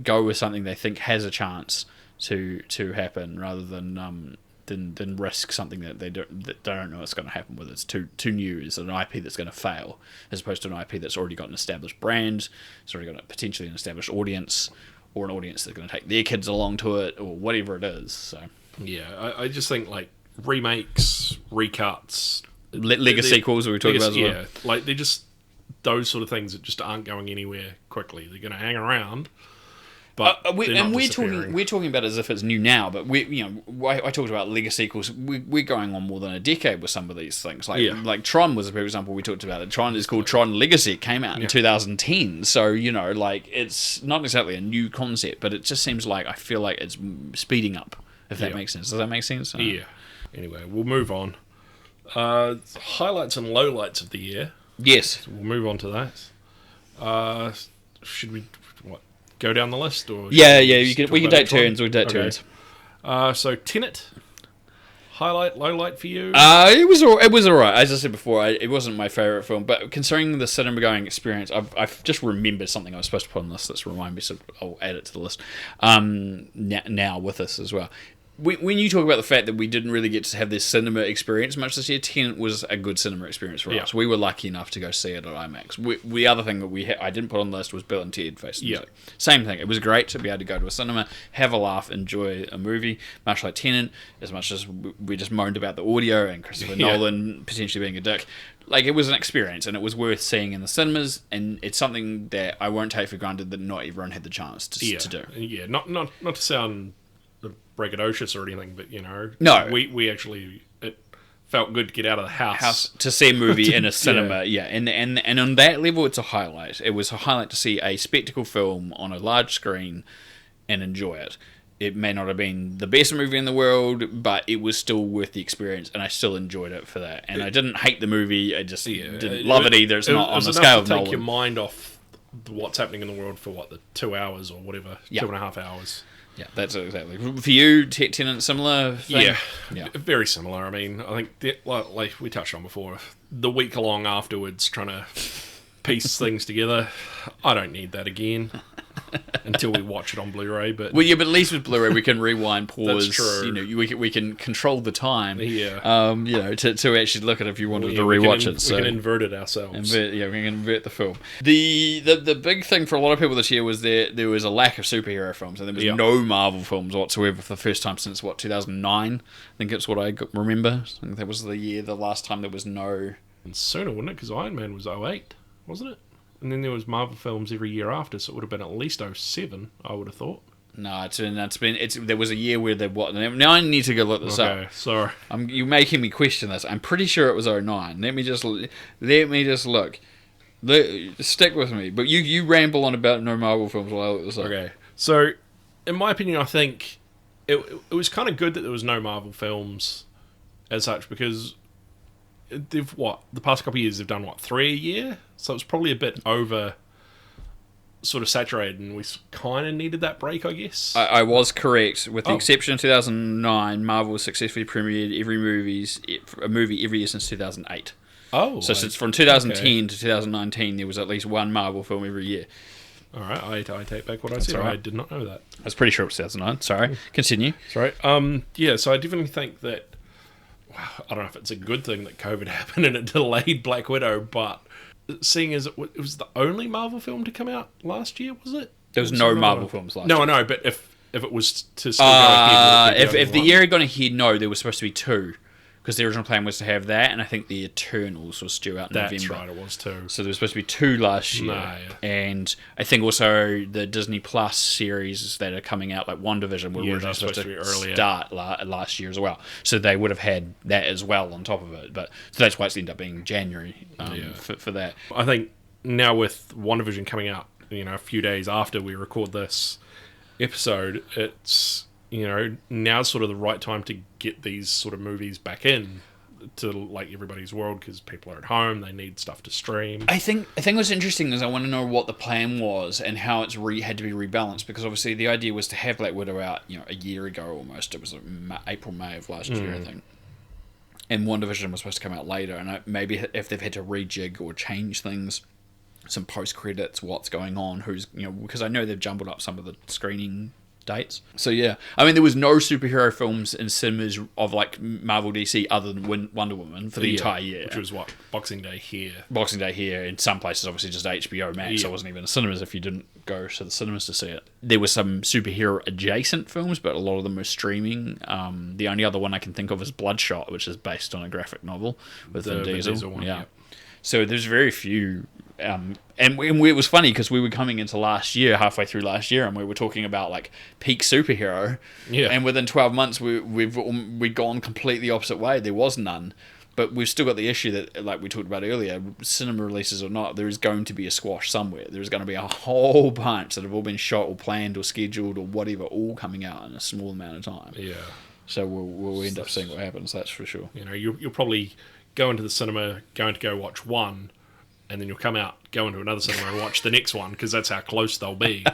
go with something they think has a chance to happen, rather than risk something that they don't know what's going to happen with. It's too new. It's an IP that's going to fail, as opposed to an IP that's already got an established brand. It's already got potentially an established audience, or an audience that's going to take their kids along to it, or whatever it is. So yeah, I just think like remakes, recuts, Lego sequels we talked about as well. Yeah, like they're just those sort of things that just aren't going anywhere quickly. They're going to hang around. But we're talking about it as if it's new now. But I talked about Lego sequels. We're going on more than a decade with some of these things. Like Tron was a perfect example. We talked about it. Tron is called Tron Legacy. It came out in 2010. So like it's not exactly a new concept, but it just seems like I feel like it's speeding up. If that makes sense. Does that make sense? Yeah. Anyway, we'll move on. Highlights and lowlights of the year. Yes. So we'll move on to that. Should we go down the list, or we can take turns. We take turns. So Tenet, highlight, lowlight for you? It was alright. As I said before, it wasn't my favourite film, but considering the cinema going experience, I've just remembered something I was supposed to put on this that's remind me, so I'll add it to the list. Now with us as well. When you talk about the fact that we didn't really get to have this cinema experience much this year, Tenet was a good cinema experience for us. We were lucky enough to go see it at IMAX. The other thing that I didn't put on the list was Bill and Ted Face the Music. Same thing. It was great to be able to go to a cinema, have a laugh, enjoy a movie, much like Tenet, as much as we just moaned about the audio and Christopher Nolan potentially being a dick. Like, it was an experience, and it was worth seeing in the cinemas, and it's something that I won't take for granted that not everyone had the chance to do. Yeah, not to sound braggadocious or anything, but no, we actually, it felt good to get out of the house to see a movie in a cinema. And on that level, it's a highlight. It was a highlight to see a spectacle film on a large screen and enjoy it. It may not have been the best movie in the world, but it was still worth the experience, and I still enjoyed it for that. And I didn't hate the movie. I just didn't love it either. It's not on the scale of Nolan. Take your mind off what's happening in the world for the 2 hours or whatever, 2.5 hours. Yeah, that's exactly. For you, Tenet, similar thing? Yeah, very similar. I mean, I think, like we touched on before, the week long afterwards, trying to piece things together, I don't need that again. Until we watch it on Blu-ray, but but at least with Blu-ray we can rewind, pause. That's true. We can control the time. Yeah. To actually look at it if you wanted to rewatch it. So we can invert it ourselves. We can invert the film. The big thing for a lot of people this year was there was a lack of superhero films, and there was no Marvel films whatsoever for the first time since 2009. I think it's what I remember. I think that was the last time there was no. And sooner, wouldn't it? Because Iron Man was 2008, wasn't it? And then there was Marvel films every year after, so it would have been at least 2007, I would have thought. No, there was a year where they what? Now I need to go look this up. Okay, sorry. You're making me question this. I'm pretty sure it was 2009. Let me just look. Stick with me. But you ramble on about no Marvel films while I look this up. Okay. So, in my opinion, I think it was kind of good that there was no Marvel films as such, because the past couple of years they've done 3 a year, so it's probably a bit over sort of saturated, and we kind of needed that break, I guess. I was correct. With the exception of 2009, Marvel successfully premiered a movie every year since 2008. So since from 2010 to 2019 there was at least one Marvel film every year. Alright, I take back what I said. Right. I did not know that. I was pretty sure it was 2009. Sorry. Continue. Sorry. So I definitely think that I don't know if it's a good thing that COVID happened and it delayed Black Widow, but seeing as it was the only Marvel film to come out last year, was it? There was no Marvel films last year. No, I know, but if it was to still go ahead... If the year had gone ahead, no, there was supposed to be 2. Because the original plan was to have that, and I think the Eternals was due out in November. That's right, it was 2. So there was supposed to be 2 last year. And I think also the Disney Plus series that are coming out, like WandaVision, were originally supposed to be earlier. Start last year as well. So they would have had that as well on top of it. But so that's why it's ended up being January for that. I think now with WandaVision coming out, a few days after we record this episode, it's... now's sort of the right time to get these sort of movies back in to like everybody's world because people are at home, they need stuff to stream. I think what's interesting is I want to know what the plan was and how it's had to be rebalanced, because obviously the idea was to have Black Widow out a year ago almost. It was like April, May of last year, I think. And WandaVision was supposed to come out later, and maybe if they've had to rejig or change things, some post credits, what's going on, because I know they've jumbled up some of the screening dates. So yeah, I mean, there was no superhero films in cinemas of like Marvel DC other than Wonder Woman for the entire year, which was Boxing Day here. In some places obviously just HBO Max. So it wasn't even in cinemas if you didn't go to the cinemas to see it. There were some superhero adjacent films, but a lot of them were streaming. The only other one I can think of is Bloodshot, which is based on a graphic novel with Vin Diesel. One, yeah. So there's very few. And it was funny because we were coming into halfway through last year, and we were talking about like peak superhero. Yeah. And within 12 months, we'd gone completely opposite way. There was none. But we've still got the issue that, like we talked about earlier, cinema releases or not, there is going to be a squash somewhere. There's going to be a whole bunch that have all been shot or planned or scheduled or whatever, all coming out in a small amount of time. Yeah. So we'll end up seeing what happens, that's for sure. You'll probably go into the cinema, going to go watch one, and then you'll come out, go into another cinema and watch the next one, because that's how close they'll be.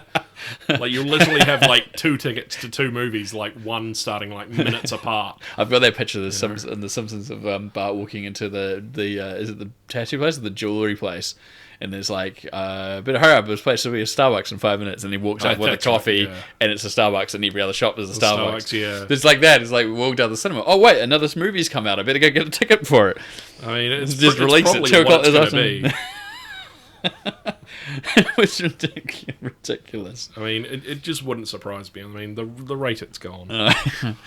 Like, you'll literally have, like, 2 tickets to 2 movies, like, one starting, like, minutes apart. I've got that picture of the Simpsons of Bart walking into the is it the tattoo place or the jewellery place? And there's like, better hurry up, this place will be a Starbucks in 5 minutes. And he walks up with a coffee, and it's a Starbucks, and every other shop is a Starbucks. Yeah. It's like that. It's like, we walk down the cinema. Oh, wait, another movie's come out. I better go get a ticket for it. I mean, it's just released at 2 o'clock this afternoon. It was ridiculous. I mean, it just wouldn't surprise me. I mean, the rate it's gone.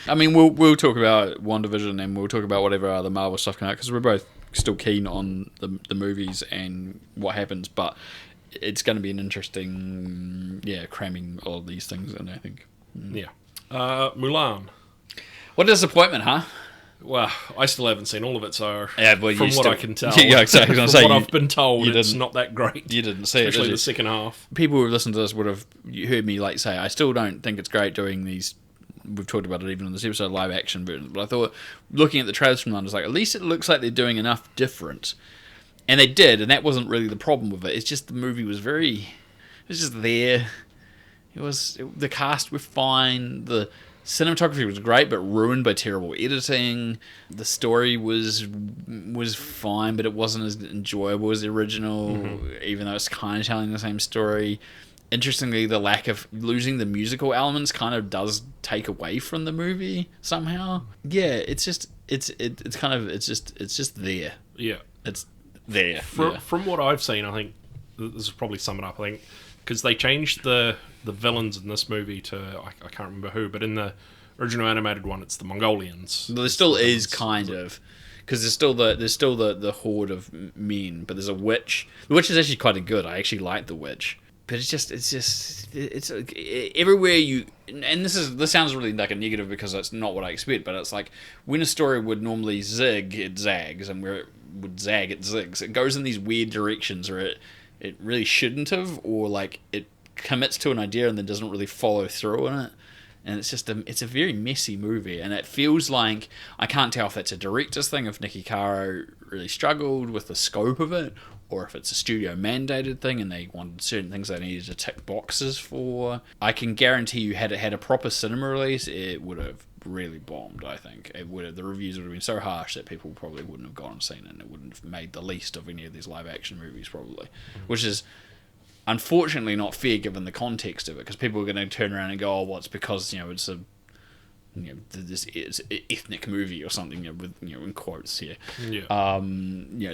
I mean, we'll talk about WandaVision, and we'll talk about whatever other Marvel stuff come out, because we're both still keen on the movies and what happens, but it's going to be an interesting, cramming all of these things in, I think. Yeah. Mulan. What a disappointment, huh? Well, I still haven't seen all of it, so from what I can tell, exactly. I've been told, it's not that great. You didn't see it, especially the second half. People who have listened to this would have heard me say, I still don't think it's great doing these. We've talked about it even in this episode, live action versions. But I thought, looking at the trailers from London, I was like, at least it looks like they're doing enough different. And they did, and that wasn't really the problem with it. It's just the movie was it was just there. The cast were fine. The cinematography was great, but ruined by terrible editing. The story was fine, but it wasn't as enjoyable as the original, even though it's kind of telling the same story. Interestingly, the lack of losing the musical elements kind of does take away from the movie somehow. Yeah, it's just there. Yeah, it's there. From what I've seen, I think this will probably sum it up. I think because they changed the villains in this movie to I can't remember who, but in the original animated one, it's the Mongolians. There still is kind of. Because there's still the horde of men, but there's a witch. The witch is actually quite good. I actually like the witch. But it's everywhere you, and this sounds really like a negative because that's not what I expect, but it's like when a story would normally zig, it zags, and where it would zag, it zigs. It goes in these weird directions where it really shouldn't have, or like it commits to an idea and then doesn't really follow through on it. And it's a very messy movie, and it feels like, I can't tell if it's a director's thing, if Nicky Caro really struggled with the scope of it, or if it's a studio mandated thing and they wanted certain things they needed to tick boxes for. I can guarantee you, had it had a proper cinema release, it would have really bombed. I think the reviews would have been so harsh that people probably wouldn't have gone and seen it, and it wouldn't have made the least of any of these live action movies probably, which is unfortunately not fair given the context of it, because people are going to turn around and go, oh, well, it's because it's a this is ethnic movie or something, with in quotes here. Yeah.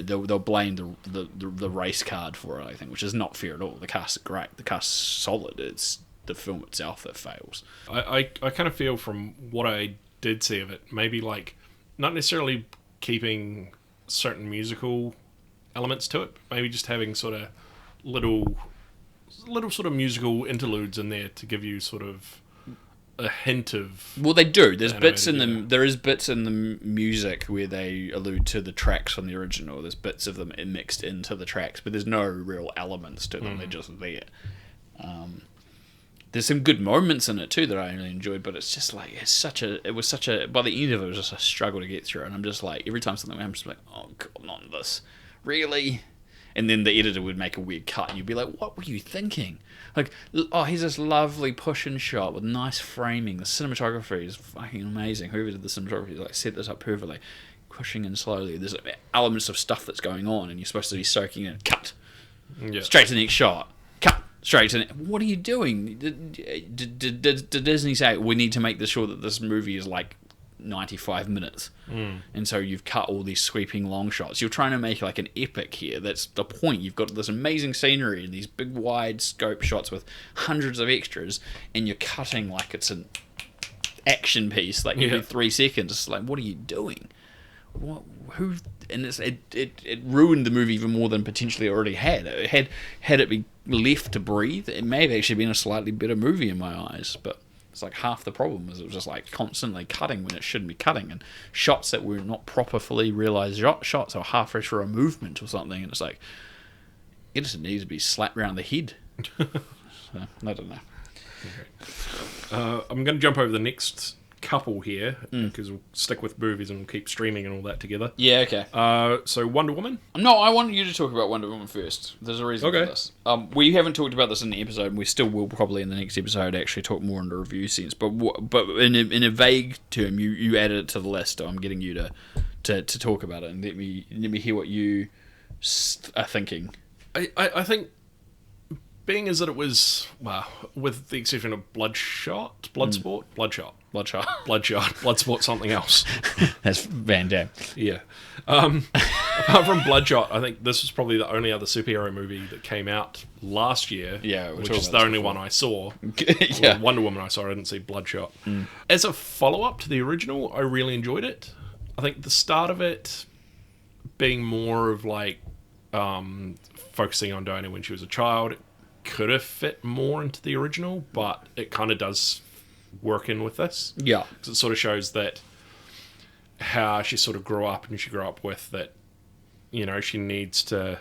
They'll blame the race card for it, I think, which is not fair at all. The cast is great. The cast's solid. It's the film itself that fails. I kind of feel from what I did see of it, maybe like not necessarily keeping certain musical elements to it, maybe just having sort of little sort of musical interludes in there to give you sort of a hint of. Well, they do. There's bits in them. There is bits in the music where they allude to the tracks from the original. There's bits of them mixed into the tracks, but there's no real elements to them. They're just there. There's some good moments in it too that I really enjoyed, but it's just like it was such a. By the end of it, it was just a struggle to get through, and I'm just like, every time something happens, I'm just like, oh god, not this, really. And then the editor would make a weird cut, and you'd be like, what were you thinking? Like, oh, here's this lovely push-in shot with nice framing. The cinematography is fucking amazing. Whoever did the cinematography, like, set this up perfectly. Pushing in slowly. There's elements of stuff that's going on, and you're supposed to be soaking in. Cut. Yeah. Straight to the next shot. Cut. Straight to the next. What are you doing? Did Disney say, we need to make sure that this movie is, like, 95 minutes, and so you've cut all these sweeping long shots. You're trying to make like an epic here. That's the point. You've got this amazing scenery and these big wide scope shots with hundreds of extras, and you're cutting like it's an action piece like every 3 seconds. It's like, what are you doing? Who? And it ruined the movie even more than potentially already had. Had it been left to breathe, it may have actually been a slightly better movie in my eyes, but it's like half the problem was it was just like constantly cutting when it shouldn't be cutting, and shots that were not proper fully realised shots or halfway through a movement or something, and it's like it just needs to be slapped around the head. So, I don't know. Okay. I'm going to jump over the next couple here because we'll stick with movies and we'll keep streaming and all that together. Yeah, okay. So Wonder Woman? No, I wanted you to talk about Wonder Woman first. There's a reason for this. We haven't talked about this in the episode, and we still will probably in the next episode actually talk more in the review sense. But in a vague term, you added it to the list. So I'm getting you to talk about it and let me hear what you are thinking. I think, being as that it was, well, with the exception of Bloodsport, something else. That's Van Damme. Yeah. Apart from Bloodshot, I think this was probably the only other superhero movie that came out last year. Yeah, which is the only one I saw. Yeah. Well, Wonder Woman I saw. I didn't see Bloodshot. As a follow-up to the original, I really enjoyed it. I think the start of it being more of like focusing on Diana when she was a child, it could have fit more into the original, but it kind of does work in with this. Yeah. Because it sort of shows that how she sort of grew up and she grew up with that, she needs to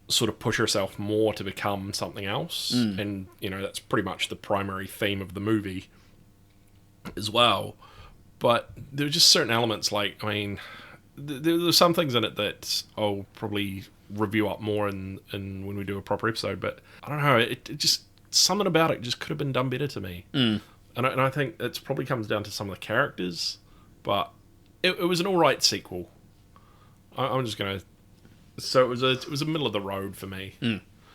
sort of push herself more to become something else. And, that's pretty much the primary theme of the movie as well. But there were just certain elements, like, there's some things in it that I'll probably review up more in when we do a proper episode, but I don't know, it just, something about it just could have been done better to me. And I think it probably comes down to some of the characters, but it was an alright sequel. I'm just gonna, so it was a middle of the road for me.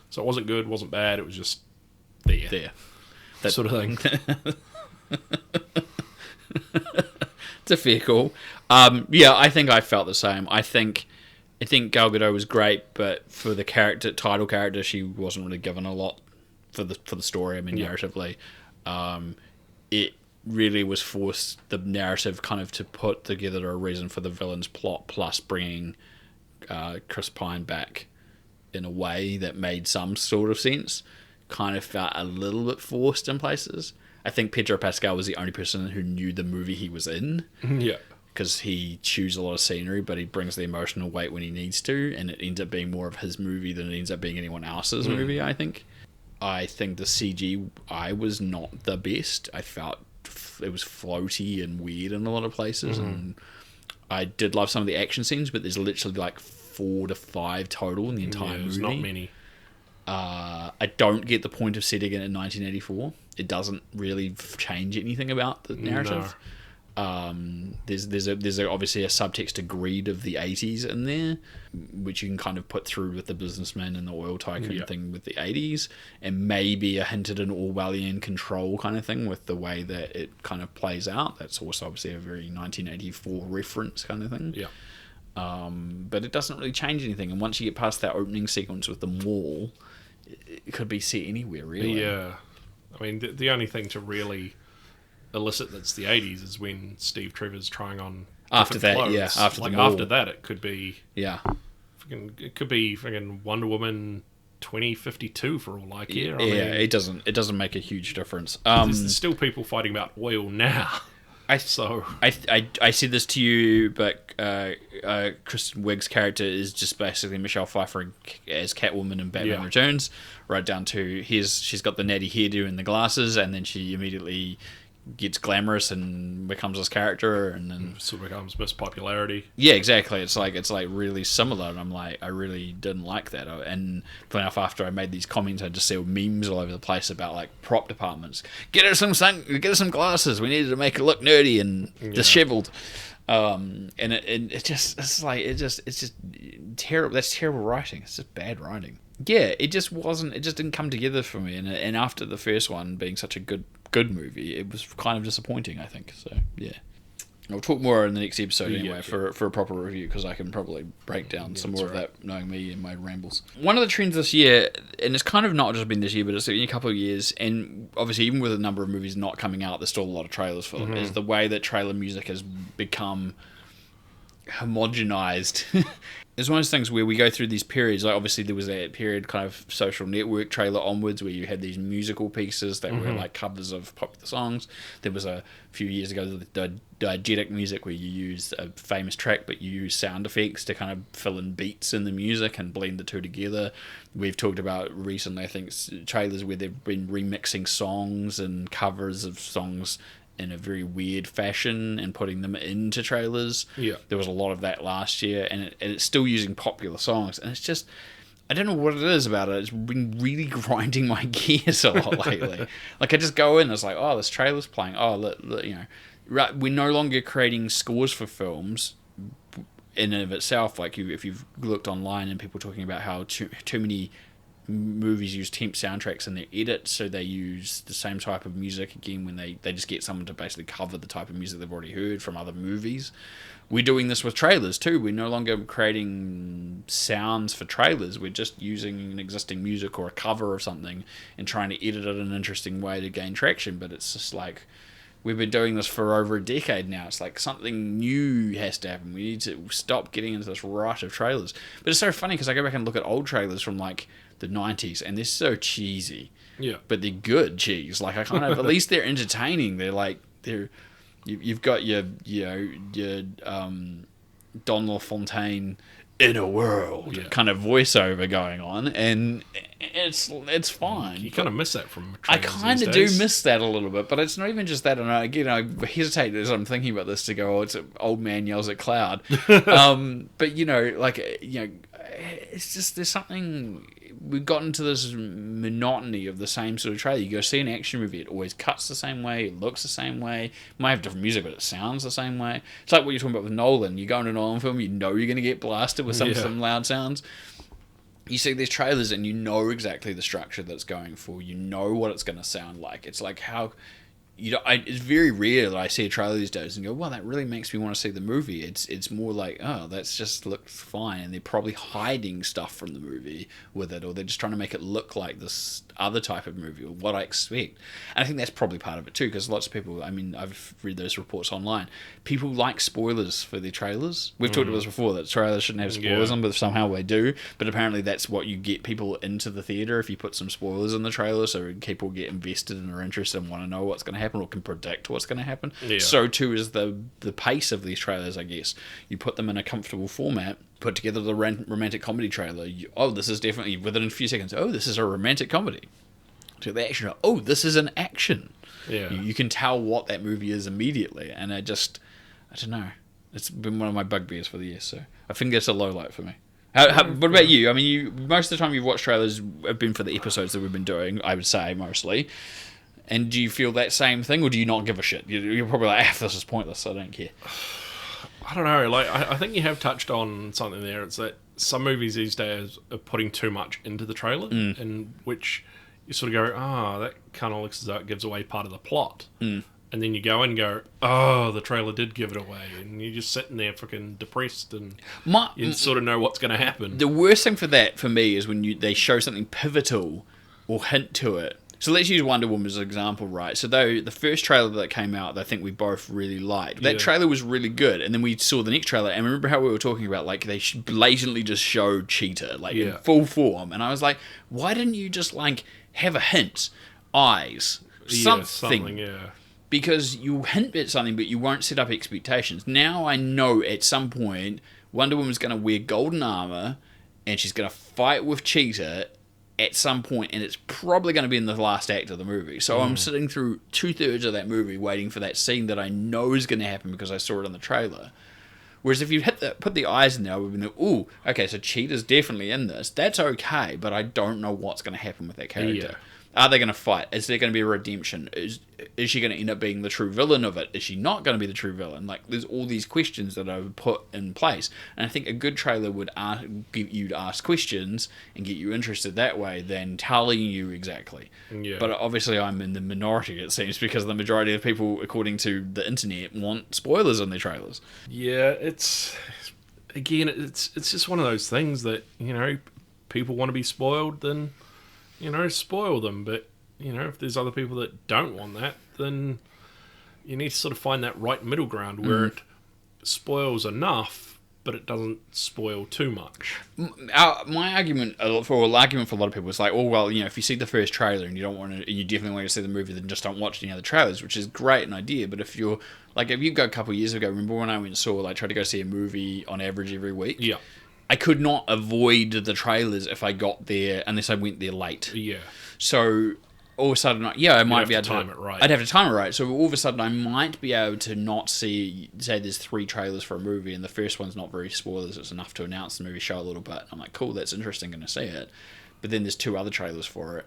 So it wasn't good, wasn't bad, it was just there. That sort of thing. It's a fair call. Yeah, I think I felt the same. I think Gal Gadot was great, but for the title character, she wasn't really given a lot for the story. Narratively, it really was forced, the narrative kind of to put together a reason for the villain's plot, plus bringing Chris Pine back in a way that made some sort of sense. Kind of felt a little bit forced in places. I think Pedro Pascal was the only person who knew the movie he was in. Yeah. Because he chews a lot of scenery, but he brings the emotional weight when he needs to, and it ends up being more of his movie than it ends up being anyone else's movie, I think. I think the CGI was not the best. I felt it was floaty and weird in a lot of places, and I did love some of the action scenes, but there's literally like 4 to 5 total in the entire movie. There's not many. I don't get the point of setting it in 1984. It doesn't really change anything about the narrative. There's obviously a subtext to greed of the 80s in there, which you can kind of put through with the businessman and the oil tycoon thing with the 80s, and maybe a hint at an Orwellian control kind of thing with the way that it kind of plays out. That's also obviously a very 1984 reference kind of thing. Yeah. But it doesn't really change anything, and once you get past that opening sequence with the mall, it could be set anywhere, really. Yeah. I mean, the only thing to really elicit that's the 80s is when Steve Trevor's trying on after that clothes. After that it could be Wonder Woman 2052 for all I care. I mean, it doesn't make a huge difference. There's still people fighting about oil now. I said this to you, but Kristen Wiig's character is just basically Michelle Pfeiffer as Catwoman in Batman Returns, right down to she's got the natty hairdo and the glasses, and then she immediately gets glamorous and becomes this character, and then sort of becomes Miss Popularity. Yeah, exactly. It's like really similar, and I'm like, I really didn't like that. And funny enough, after I made these comments, I just saw memes all over the place about like prop departments. Get her some glasses. We needed to make it look nerdy and disheveled. And it's just terrible. That's terrible writing. It's just bad writing. Yeah, it just didn't come together for me. And after the first one being such a good movie, it was kind of disappointing, I think. So yeah, I'll talk more in the next episode anyway for a proper review, because I can probably break down some more of that, knowing me and my rambles. One of the trends this year, and it's kind of not just been this year, but it's been a couple of years, and obviously even with a number of movies not coming out, there's still a lot of trailers for them, is the way that trailer music has become homogenized. It's one of those things where we go through these periods. Like obviously there was that period, kind of Social Network trailer onwards, where you had these musical pieces that were like covers of popular songs. There was a few years ago the diegetic music, where you use a famous track but you use sound effects to kind of fill in beats in the music and blend the two together. We've talked about recently, I think, trailers where they've been remixing songs and covers of songs in a very weird fashion and putting them into trailers. Yeah, there was a lot of that last year, and it's still using popular songs, and it's just, I don't know what it is about it. It's been really grinding my gears a lot lately. Like I just go in, it's like, oh, this trailer's playing. Oh, look, right. We're no longer creating scores for films in and of itself. Like if you've looked online and people talking about how too many movies use temp soundtracks in their edits, so they use the same type of music again when they just get someone to basically cover the type of music they've already heard from other movies. We're doing this with trailers too. We're no longer creating sounds for trailers. We're just using an existing music or a cover of something and trying to edit it in an interesting way to gain traction. But it's just like, we've been doing this for over a decade now. It's like something new has to happen. We need to stop getting into this rut of trailers. But it's so funny because I go back and look at old trailers from like the 90s, and they're so cheesy. Yeah. But they're good cheese. Like I kind of, at least they're entertaining. They're like, you've got your Don LaFontaine in a world kind of voiceover going on, and it's fine. You kind of miss that from trailers. I kind of do miss that a little bit, but it's not even just that. And again, I hesitate as I'm thinking about this to go, oh, it's an old man yells at cloud. But it's just, there's something, we've gotten to this monotony of the same sort of trailer. You go see an action movie, it always cuts the same way, it looks the same way, it might have different music, but it sounds the same way. It's like what you're talking about with Nolan. You go into a Nolan film, you know you're going to get blasted with some loud sounds. You see these trailers and you know exactly the structure that's going for. You know what it's going to sound like. It's like how... it's very rare that I see a trailer these days and go, well, that really makes me want to see the movie. It's more like, oh, that's just looks fine, and they're probably hiding stuff from the movie with it, or they're just trying to make it look like this other type of movie, or what I expect. And I think that's probably part of it too, because lots of people, I mean, I've read those reports online, people like spoilers for their trailers. We've talked about this before, that trailers shouldn't have spoilers on, but somehow they do. But apparently that's what you get people into the theatre, if you put some spoilers in the trailer, so people get invested and are interested and want to know what's going to happen, or can predict what's going to happen. So too is the pace of these trailers, I guess. You put them in a comfortable format, put together the romantic comedy trailer. This is definitely, within a few seconds, oh, this is a romantic comedy. To the action, oh, this is an action. Yeah. You can tell what that movie is immediately, and I don't know. It's been one of my bugbears for the year, so I think it's a low light for me. What about you? I mean, most of the time you've watched trailers have been for the episodes that we've been doing, I would say, mostly. And do you feel that same thing, or do you not give a shit? You're probably like, this is pointless, I don't care. I don't know. Like, I think you have touched on something there. It's that some movies these days are putting too much into the trailer, in which you sort of go, that kind of looks as though it gives away part of the plot. And then you go and go, the trailer did give it away. And you're just sitting there fucking depressed and you sort of know what's going to happen. The worst thing for that, for me, is when they show something pivotal or hint to it. So let's use Wonder Woman as an example, right? So though the first trailer that came out, I think we both really liked. That trailer was really good. And then we saw the next trailer, and remember how we were talking about, like, they blatantly just showed Cheetah, like, in full form. And I was like, why didn't you just, like, have a hint? Eyes. Something. Because you hint at something, but you won't set up expectations. Now I know at some point Wonder Woman's going to wear golden armor and she's going to fight with Cheetah at some point, and it's probably going to be in the last act of the movie. So I'm sitting through 2/3 of that movie waiting for that scene that I know is going to happen because I saw it in the trailer. Whereas if you put the eyes in there, I would be like, ooh, okay, so Cheetah's definitely in this. That's okay, but I don't know what's going to happen with that character. Yeah. Are they going to fight? Is there going to be a redemption? Is she going to end up being the true villain of it? Is she not going to be the true villain? Like, there's all these questions that I would put in place. And I think a good trailer would get you to ask questions and get you interested that way than telling you exactly. Yeah. But obviously I'm in the minority, it seems, because the majority of people, according to the internet, want spoilers in their trailers. Yeah, it's just one of those things that, people want to be spoiled, then... spoil them. But, if there's other people that don't want that, then you need to sort of find that right middle ground where it spoils enough, but it doesn't spoil too much. My argument for a lot of people is like, if you see the first trailer and you don't want to, and you definitely want to see the movie, then just don't watch any other trailers, which is great an idea. But if you go a couple of years ago, remember when I went and saw, tried to go see a movie on average every week? Yeah. I could not avoid the trailers if I got there, unless I went there late. Yeah. So all of a sudden, I might be able to time it right. I'd have to time it right. So all of a sudden, I might be able to not say there's 3 trailers for a movie, and the first one's not very spoilers. It's enough to announce the movie, show a little bit. I'm like, cool, that's interesting, going to see it. But then there's 2 other trailers for it.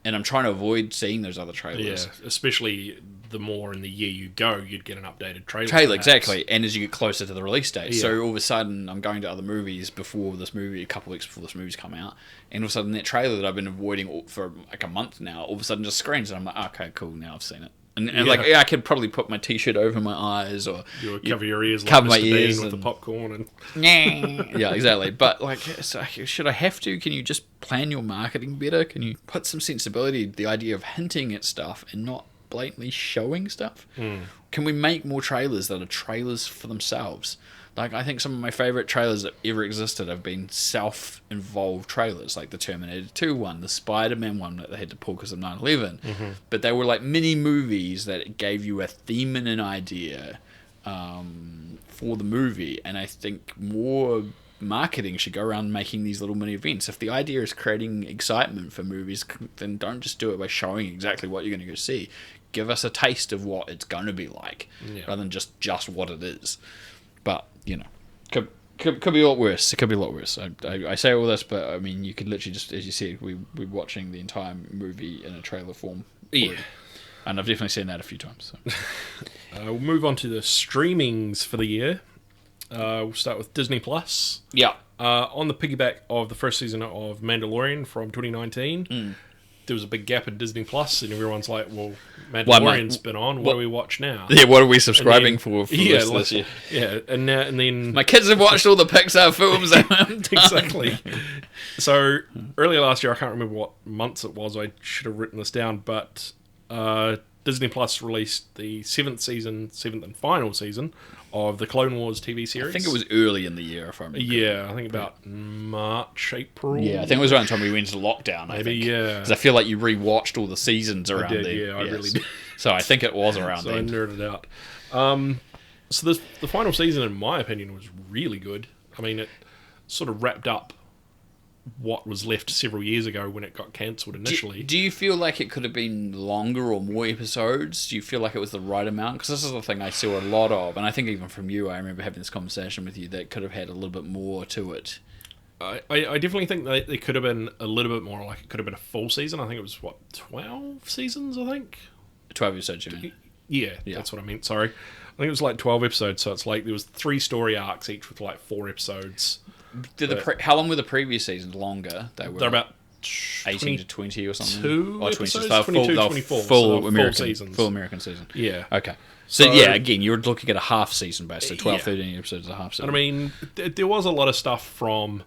And I'm trying to avoid seeing those other trailers. Yeah, especially the more in the year you go, you'd get an updated trailer. Exactly. And as you get closer to the release date. Yeah. So all of a sudden, I'm going to other movies before this movie, a couple of weeks before this movie's come out. And all of a sudden, that trailer that I've been avoiding for like a month now, all of a sudden just screens. And I'm like, okay, cool, now I've seen it. And I could probably put my t-shirt over my eyes, or cover your ears, cover like my Mr. ears Bean with the popcorn and yeah, exactly. But should I have to? Can you just plan your marketing better? Can you put some sensibility to the idea of hinting at stuff and not blatantly showing stuff? Can we make more trailers that are trailers for themselves? Like, I think some of my favourite trailers that ever existed have been self-involved trailers, like the Terminator 2 one, the Spider-Man one that they had to pull because of 9/11. But they were like mini movies that gave you a theme and an idea for the movie. And I think more marketing should go around making these little mini events. If the idea is creating excitement for movies, then don't just do it by showing exactly what you're going to go see. Give us a taste of what it's going to be like, rather than just what it is. But, could be a lot worse. It could be a lot worse. I say all this, but I mean, you could literally just, as you said, we're watching the entire movie in a trailer form. Yeah. And I've definitely seen that a few times. So. We'll move on to the streamings for the year. We'll start with Disney Plus. Yeah. On the piggyback of the first season of Mandalorian from 2019, there was a big gap in Disney Plus, and everyone's like, well, Mandalorian's been on, what do we watch now? Yeah, what are we subscribing for this year? Yeah, and then... My kids have watched all the Pixar films. Exactly. So, earlier last year, I can't remember what months it was, I should have written this down, but Disney Plus released the 7th and final season of the Clone Wars TV series. I think it was early in the year, if I remember. Yeah, I think about March, April. Yeah, I think it was around the time we went into lockdown. Maybe, yeah. Because I feel like you rewatched all the seasons around there. Yeah, I really did. So I think it was around then. So I nerded out. So the final season, in my opinion, was really good. I mean, it sort of wrapped up what was left several years ago when it got cancelled initially. Do you feel like it could have been longer or more episodes? Do you feel like it was the right amount? Because this is the thing I saw a lot of, and I think even from you, I remember having this conversation with you, that could have had a little bit more to it. I definitely think that they could have been a little bit more, like it could have been a full season. I think it was, 12 seasons, I think? 12 episodes, you mean? Yeah, that's what I meant, sorry. I think it was like 12 episodes, so it's like there was 3 story arcs, each with like 4 episodes. How long were the previous seasons? Longer? They're about 18 to 20 or something? 22 episodes? 22, 24. Full American seasons. Full American season. Yeah. Okay. So, yeah, again, you're looking at a half season base, so 12, 13 episodes is a half season. And I mean, there was a lot of stuff from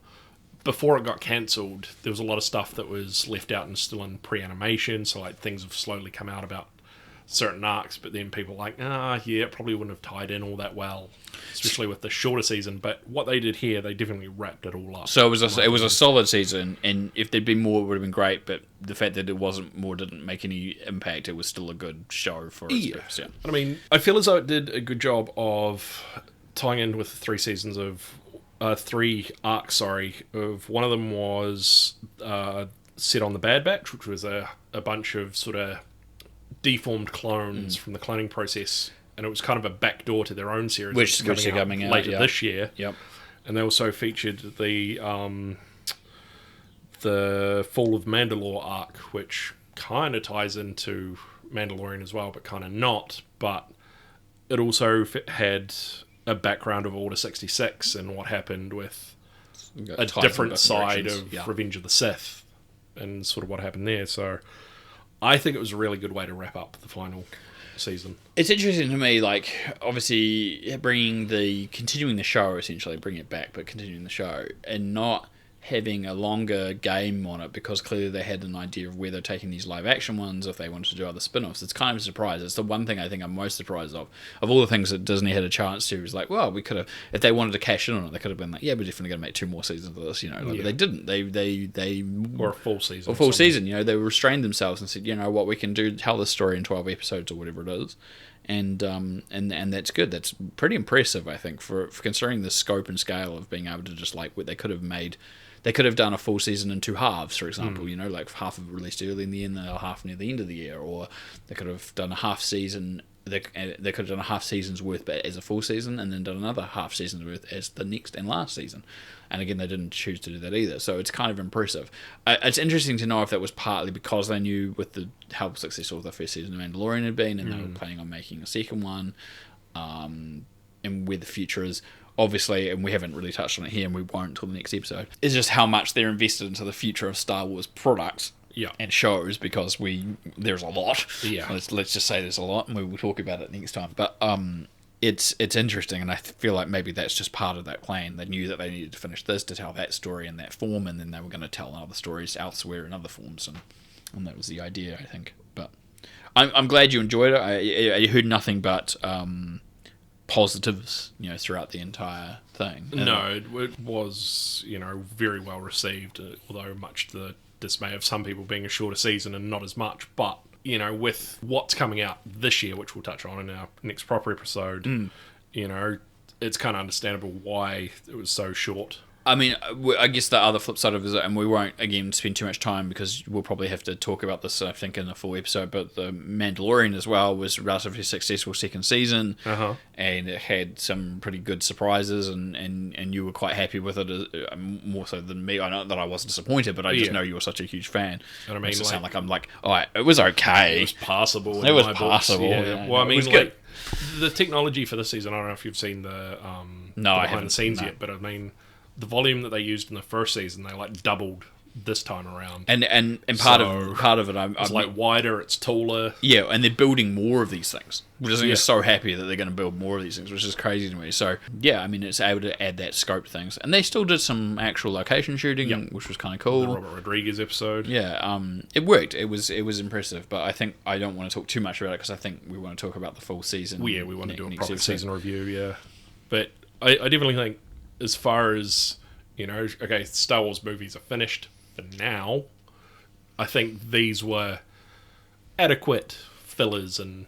before it got cancelled. There was a lot of stuff that was left out and still in pre-animation, so like things have slowly come out about certain arcs, but then people are like, it probably wouldn't have tied in all that well, especially with the shorter season. But what they did here, they definitely wrapped it all up. So it was a solid season, and if there'd been more, it would have been great. But the fact that it wasn't more didn't make any impact. It was still a good show for its purpose. Yeah. I mean, I feel as though it did a good job of tying in with the 3 seasons of 3 arcs. Of one of them was set on the Bad Batch, which was a bunch of sort of deformed clones from the cloning process, and it was kind of a backdoor to their own series, which is coming out later this year. Yep. And they also featured the Fall of Mandalore arc, which kind of ties into Mandalorian as well, but kind of not. But it also had a background of Order 66 and what happened with a different side of Revenge of the Sith and sort of what happened there. So I think it was a really good way to wrap up the final season. It's interesting to me, like, obviously continuing the show, essentially, bring it back, but continuing the show, and not having a longer game on it, because clearly they had an idea of where they're taking these live action ones, if they wanted to do other spin-offs. It's kind of a surprise. It's the one thing I think I'm most surprised of all the things that Disney had a chance to. Is like, well, we could have, if they wanted to cash in on it, they could have been like, yeah, we're definitely going to make 2 more seasons of this, But they didn't. They or a full season. Or full season, They restrained themselves and said, what, we can tell this story in 12 episodes or whatever it is. And that's good. That's pretty impressive, I think, for considering the scope and scale of being able to just, like, what they could have made. They could have done a full season in 2 halves, for example, like half of it released early in the year and half near the end of the year, or they could have done a half season. They could have done a half season's worth as a full season, and then done another half season's worth as the next and last season. And again, they didn't choose to do that either, so it's kind of impressive. It's interesting to know if that was partly because they knew with how successful the first season of Mandalorian had been, and they were planning on making a second one, and where the future is. Obviously, and we haven't really touched on it here, and we won't until the next episode, is just how much they're invested into the future of Star Wars products and shows, because there's a lot. Yeah. Let's just say there's a lot, and we will talk about it next time. But it's interesting, and I feel like maybe that's just part of that plan. They knew that they needed to finish this to tell that story in that form, and then they were going to tell other stories elsewhere in other forms, and that was the idea, I think. But I'm glad you enjoyed it. I heard nothing but positives, throughout the entire thing. No, it was, very well received, although much to the dismay of some people, being a shorter season and not as much. But, with what's coming out this year, which we'll touch on in our next proper episode, it's kind of understandable why it was so short. I mean, I guess the other flip side of it, and we won't, again, spend too much time because we'll probably have to talk about this, I think, in a full episode, but The Mandalorian as well was a relatively successful second season, and it had some pretty good surprises, and you were quite happy with it, more so than me. I know that I wasn't disappointed, but I just know you were such a huge fan. And I mean, it sound like I'm like, it was okay. It was passable. It was passable. Yeah. Well, I mean, like, the technology for this season, I don't know if you've seen the behind the scenes yet, but I mean, the volume that they used in the first season, they like doubled this time around. And part of it, it's like wider, it's taller. Yeah, and they're building more of these things, which is I'm so happy that they're going to build more of these things, which is crazy to me. So yeah, I mean, it's able to add that scope to things, and they still did some actual location shooting, which was kind of cool. The Robert Rodriguez episode. Yeah, it worked. It was impressive, but I think I don't want to talk too much about it because I think we want to talk about the full season. Well, yeah, we want to do a proper season review. Yeah, but I definitely think, as far as, Star Wars movies are finished for now, I think these were adequate fillers and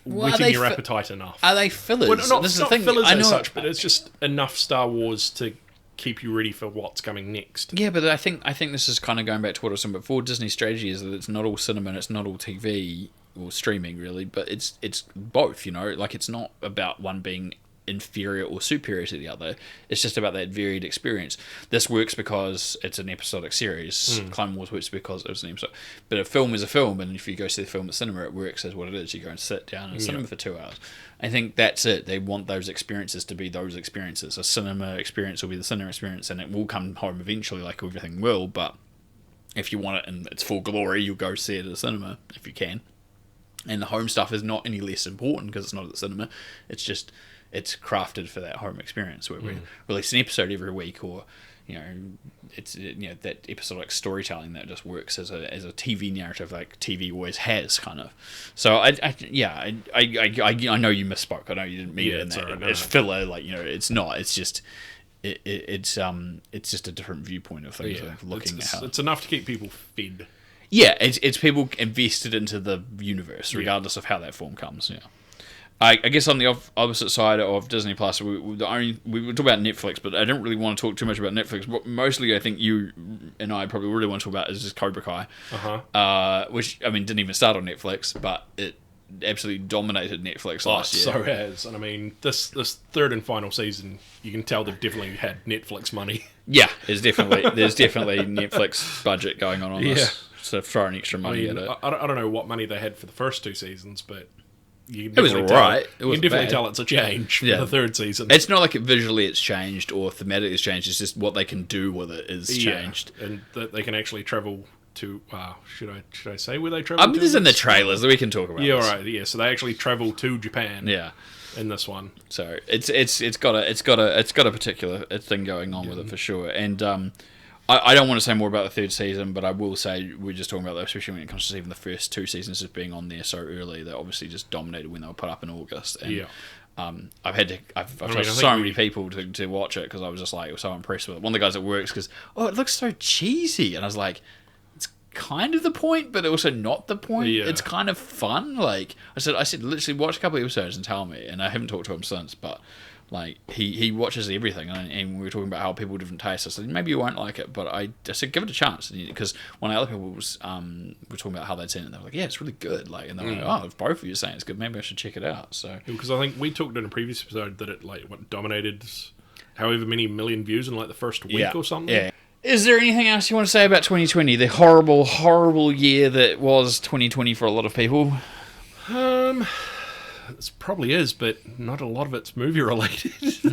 whetting your appetite enough. Are they fillers? Well, not fillers as such, but it's just enough Star Wars to keep you ready for what's coming next. Yeah, but I think this is kind of going back to what I was saying before. Disney's strategy is that it's not all cinema and it's not all TV or streaming, really, but it's both, like, it's not about one being inferior or superior to the other. It's just about that varied experience. This works because it's an episodic series. Clone Wars works because it's an episode. But a film is a film, and if you go see the film at cinema, it works as what it is. You go and sit down in a cinema for 2 hours. I think that's it. They want those experiences to be those experiences. A cinema experience will be the cinema experience, and it will come home eventually, like everything will, but if you want it in its full glory, you'll go see it at the cinema, if you can. And the home stuff is not any less important because it's not at the cinema. It's just... it's crafted for that home experience where we release an episode every week, or it's that episodic storytelling that just works as a TV narrative like TV always has, kind of. So I know you misspoke. I know you didn't mean it in that. It's filler, it's not. It's just it's just a different viewpoint of things. Looking at how it's enough to keep people fed. Yeah, it's people invested into the universe, regardless of how that form comes. Yeah. I guess on the opposite side of Disney Plus, we were talking about Netflix, but I didn't really want to talk too much about Netflix. What mostly I think you and I probably really want to talk about is just Cobra Kai, which didn't even start on Netflix, but it absolutely dominated Netflix last year. So has, and I mean this third and final season, you can tell they've definitely had Netflix money. Yeah, there's definitely Netflix budget going on this, so throwing extra money at it. I don't know what money they had for the first 2 seasons, but. It was alright. You can definitely tell it's a change for the third season. It's not like visually it's changed or thematically it's changed. It's just what they can do with it is changed, and that they can actually travel to. Should I say where they travel? This is in the trailers that we can talk about. Yeah, all right. Yeah, so they actually travel to Japan. Yeah. In this one, so it's got a particular thing going on with it for sure, and I don't want to say more about the third season, but I will say we're just talking about that, especially when it comes to even the first 2 seasons just being on there so early. They obviously just dominated when they were put up in August. And, I've told so many people to watch it because I was just like so impressed with it. One of the guys at work goes, "Oh, it looks so cheesy," and I was like, "It's kind of the point, but also not the point. Yeah. It's kind of fun." Like I said, literally watch a couple of episodes and tell me. And I haven't talked to him since, but. Like he watches everything, and we were talking about how people have different tastes. I said maybe you won't like it, but I said give it a chance because when other people was were talking about how they'd seen it, they were like, yeah, it's really good. Like, and they were like, oh, if both of you are saying it's good, maybe I should check it out. So because I think we talked in a previous episode that it dominated however many million views in like the first week or something. Yeah. Is there anything else you want to say about 2020, the horrible, horrible year that was 2020 for a lot of people? It probably is, but not a lot of it's movie related. It's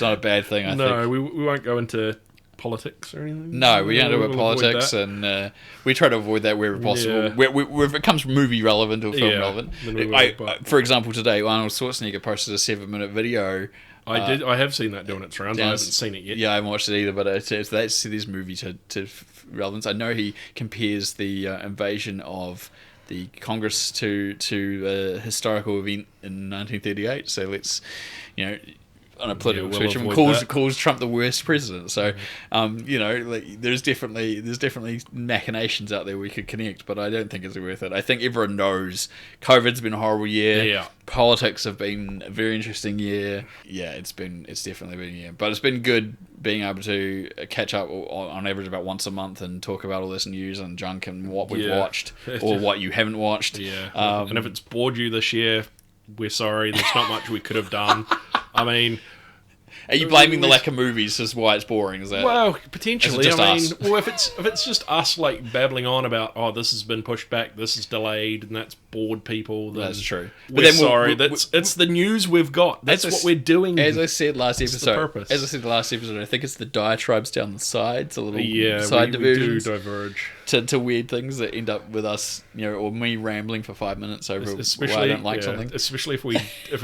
not a bad thing, I think. No, we won't go into politics or anything. No, we don't do about politics, and we try to avoid that wherever possible. Yeah. Where if it comes movie relevant or film relevant. For example, today Arnold Schwarzenegger posted a 7-minute video. I have seen that doing its rounds. I haven't seen it yet. Yeah, I haven't watched it either, but that's this movie to relevance. I know he compares the invasion of the Congress to a historical event in 1938. So let's, on a political spectrum, calls Trump the worst president. So, there's definitely machinations out there we could connect, but I don't think it's worth it. I think everyone knows COVID's been a horrible year. Yeah. Politics have been a very interesting year. Yeah, it's definitely been a year, but it's been good being able to catch up on average about once a month and talk about all this news and junk and what we've watched or what you haven't watched. Yeah, and if it's bored you this year, we're sorry. There's not much we could have done. I mean, are you blaming the lack of movies as why it's boring? Is that potentially? If it's just us like babbling on about this has been pushed back, this is delayed, and that's bored people. Then that's true. We're sorry. It's the news we've got. That's what we're doing. As I said last episode, I think it's the diatribes down the sides, a little side diversions. We do diverge to weird things that end up with us, or me rambling for 5 minutes over why I don't like something. Especially if we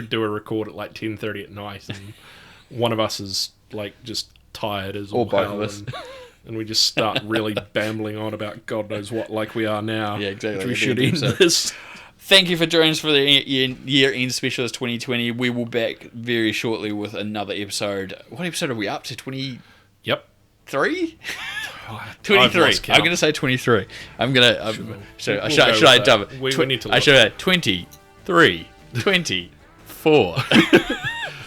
do a record at like 10:30 at night and one of us is like just tired as all both hell, of us. and we just start really bambling on about God knows what, like we are now. Yeah, exactly. Which we should end this. Thank you for joining us for the year-end special of 2020. We will be back very shortly with another episode. What episode are we up to? 20? Yep. 3? 23. I'm going to say 23. Should I dub it? We need to look. I should have 23, 24.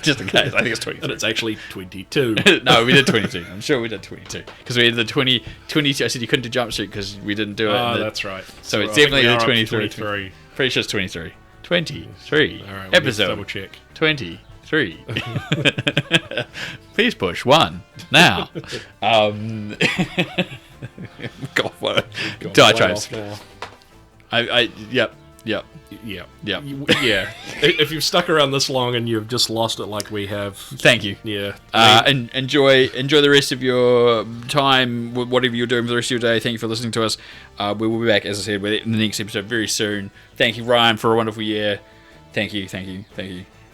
Just in case. I think it's 23. And it's actually 22. No, we did 22. I'm sure we did 22. Because we had the 22. I said you couldn't do Jump Street because we didn't do it. Oh, that's right. So it's definitely the 23. Pretty sure it's 23. 23. All right, Episode double check. 23. Please push 1 now. God, what? Diatribes. Yep. Yeah. Yeah. If you've stuck around this long and you've just lost it like we have, Thank you. yeah. And enjoy the rest of your time, whatever you're doing for the rest of your day. Thank you for listening to us. We will be back, as I said, with the next episode very soon. Thank you, Ryan, for a wonderful year. Thank you.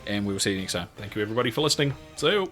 And we will see you next time. Thank you, everybody, for listening. See you.